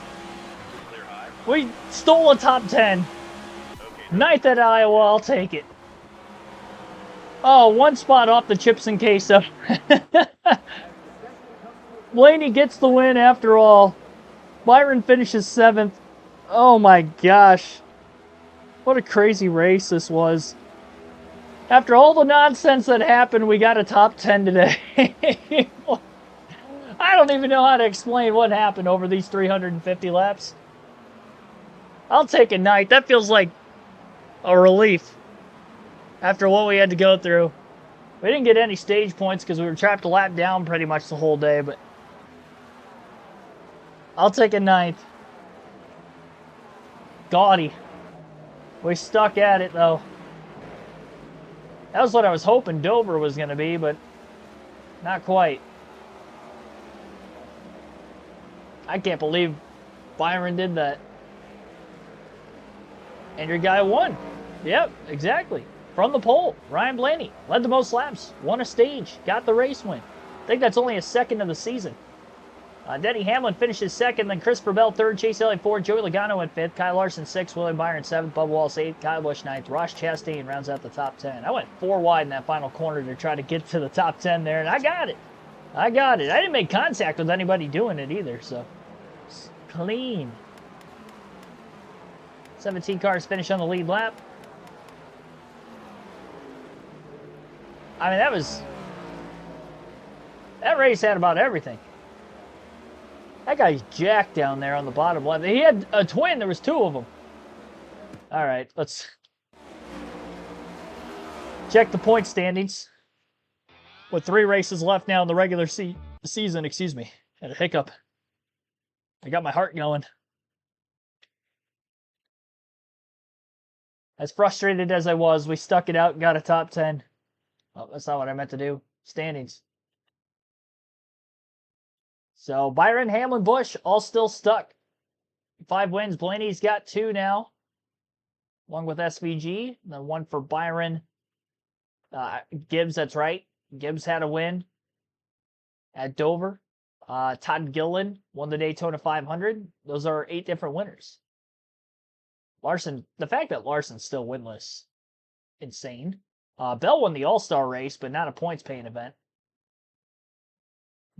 Clear high. We stole a top 10. Okay. 9th at Iowa, I'll take it. Oh, 1 spot off the chips and queso. Blaney gets the win after all. Byron finishes 7th. Oh my gosh. What a crazy race this was. After all the nonsense that happened, we got a top 10 today. I don't even know how to explain what happened over these 350 laps. I'll take a night. That feels like a relief after what we had to go through. We didn't get any stage points because we were trapped a lap down pretty much the whole day, but I'll take a 9th. Gaudy. We stuck at it, though. That was what I was hoping Dover was going to be, but not quite. I can't believe Byron did that. And your guy won. Yep, exactly. From the pole, Ryan Blaney led the most laps, won a stage, got the race win. I think that's only his 2nd of the season. Denny Hamlin finishes 2nd, then Christopher Bell 3rd, Chase Elliott 4th, Joey Logano in 5th, Kyle Larson 6th, William Byron 7th, Bubba Wallace 8th, Kyle Busch 9th, Ross Chastain rounds out the top 10. I went 4 wide in that final corner to try to get to the top 10 there, and I got it. I got it. I didn't make contact with anybody doing it either, so it's clean. 17 cars finish on the lead lap. I mean, that race had about everything. That guy's jacked down there on the bottom left. He had a twin. There was 2 of them. All right, let's check the point standings. With 3 races left now in the regular season, excuse me. Had a hiccup. I got my heart going. As frustrated as I was, we stuck it out and got a top 10. Oh, that's not what I meant to do. Standings. So Byron, Hamlin, Busch all still stuck. 5 wins. Blaney's got 2 now, along with SVG. And then 1 for Byron. Gibbs, that's right. Gibbs had a win at Dover. Todd Gilliland won the Daytona 500. Those are 8 different winners. Larson, the fact that Larson's still winless, insane. Bell won the All-Star race, but not a points-paying event.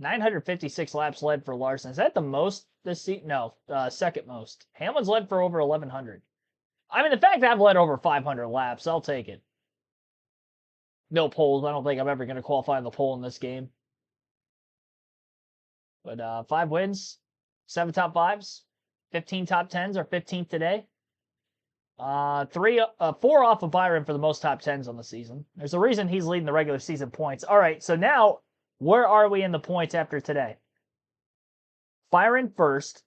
956 laps led for Larson. Is that the most this season? No, 2nd most. Hamlin's led for over 1,100. I mean, the fact that I've led over 500 laps, I'll take it. No poles. I don't think I'm ever going to qualify in the pole in this game. But 5 wins, 7 top 5s, 15 top 10s, or 15th today. 4 off of Byron for the most top 10s on the season. There's a reason he's leading the regular season points. All right, so now, where are we in the points after today? Byron 1st.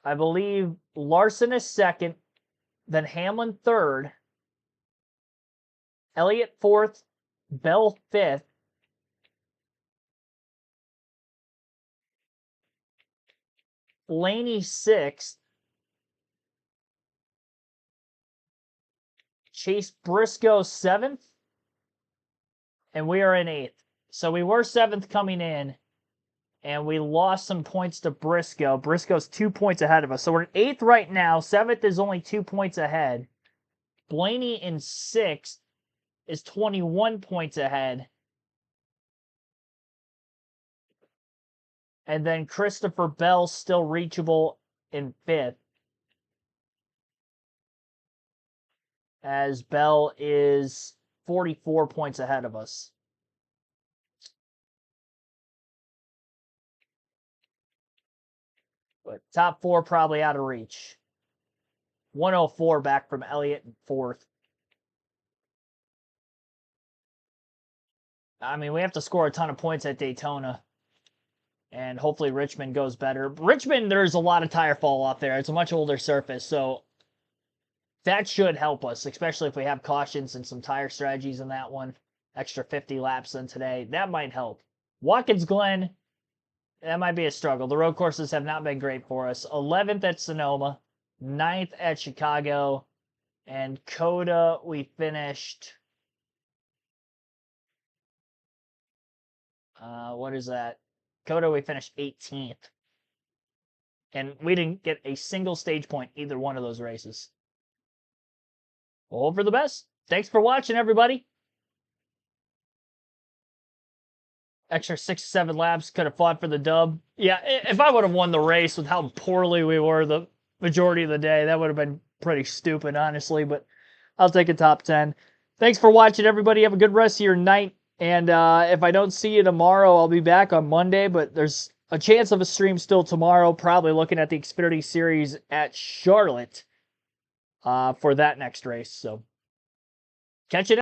I believe Larson is 2nd. Then Hamlin 3rd. Elliott 4th. Bell 5th. Blaney 6th. Chase Briscoe 7th. And we are in 8th. So we were 7th coming in. And we lost some points to Briscoe. Briscoe's 2 points ahead of us. So we're in 8th right now. 7th is only 2 points ahead. Blaney in 6th is 21 points ahead. And then Christopher Bell still reachable in 5th. As Bell is 44 points ahead of us. But top 4 probably out of reach. 104 back from Elliott in 4th. I mean, we have to score a ton of points at Daytona. And hopefully Richmond goes better. Richmond, there's a lot of tire fall off there. It's a much older surface. So that should help us, especially if we have cautions and some tire strategies in that one. Extra 50 laps in today. That might help. Watkins Glen, that might be a struggle. The road courses have not been great for us. 11th at Sonoma, 9th at Chicago, and Coda, we finished... what is that? Coda, we finished 18th. And we didn't get a single stage point either one of those races. Well, hope for the best. Thanks for watching, everybody. Extra 6 or 7 laps, could have fought for the dub. Yeah, if I would have won the race with how poorly we were the majority of the day, that would have been pretty stupid, honestly, but I'll take a top 10. Thanks for watching, everybody. Have a good rest of your night, and if I don't see you tomorrow, I'll be back on Monday, but there's a chance of a stream still tomorrow, probably looking at the Xfinity Series at Charlotte for that next race, so catch you next.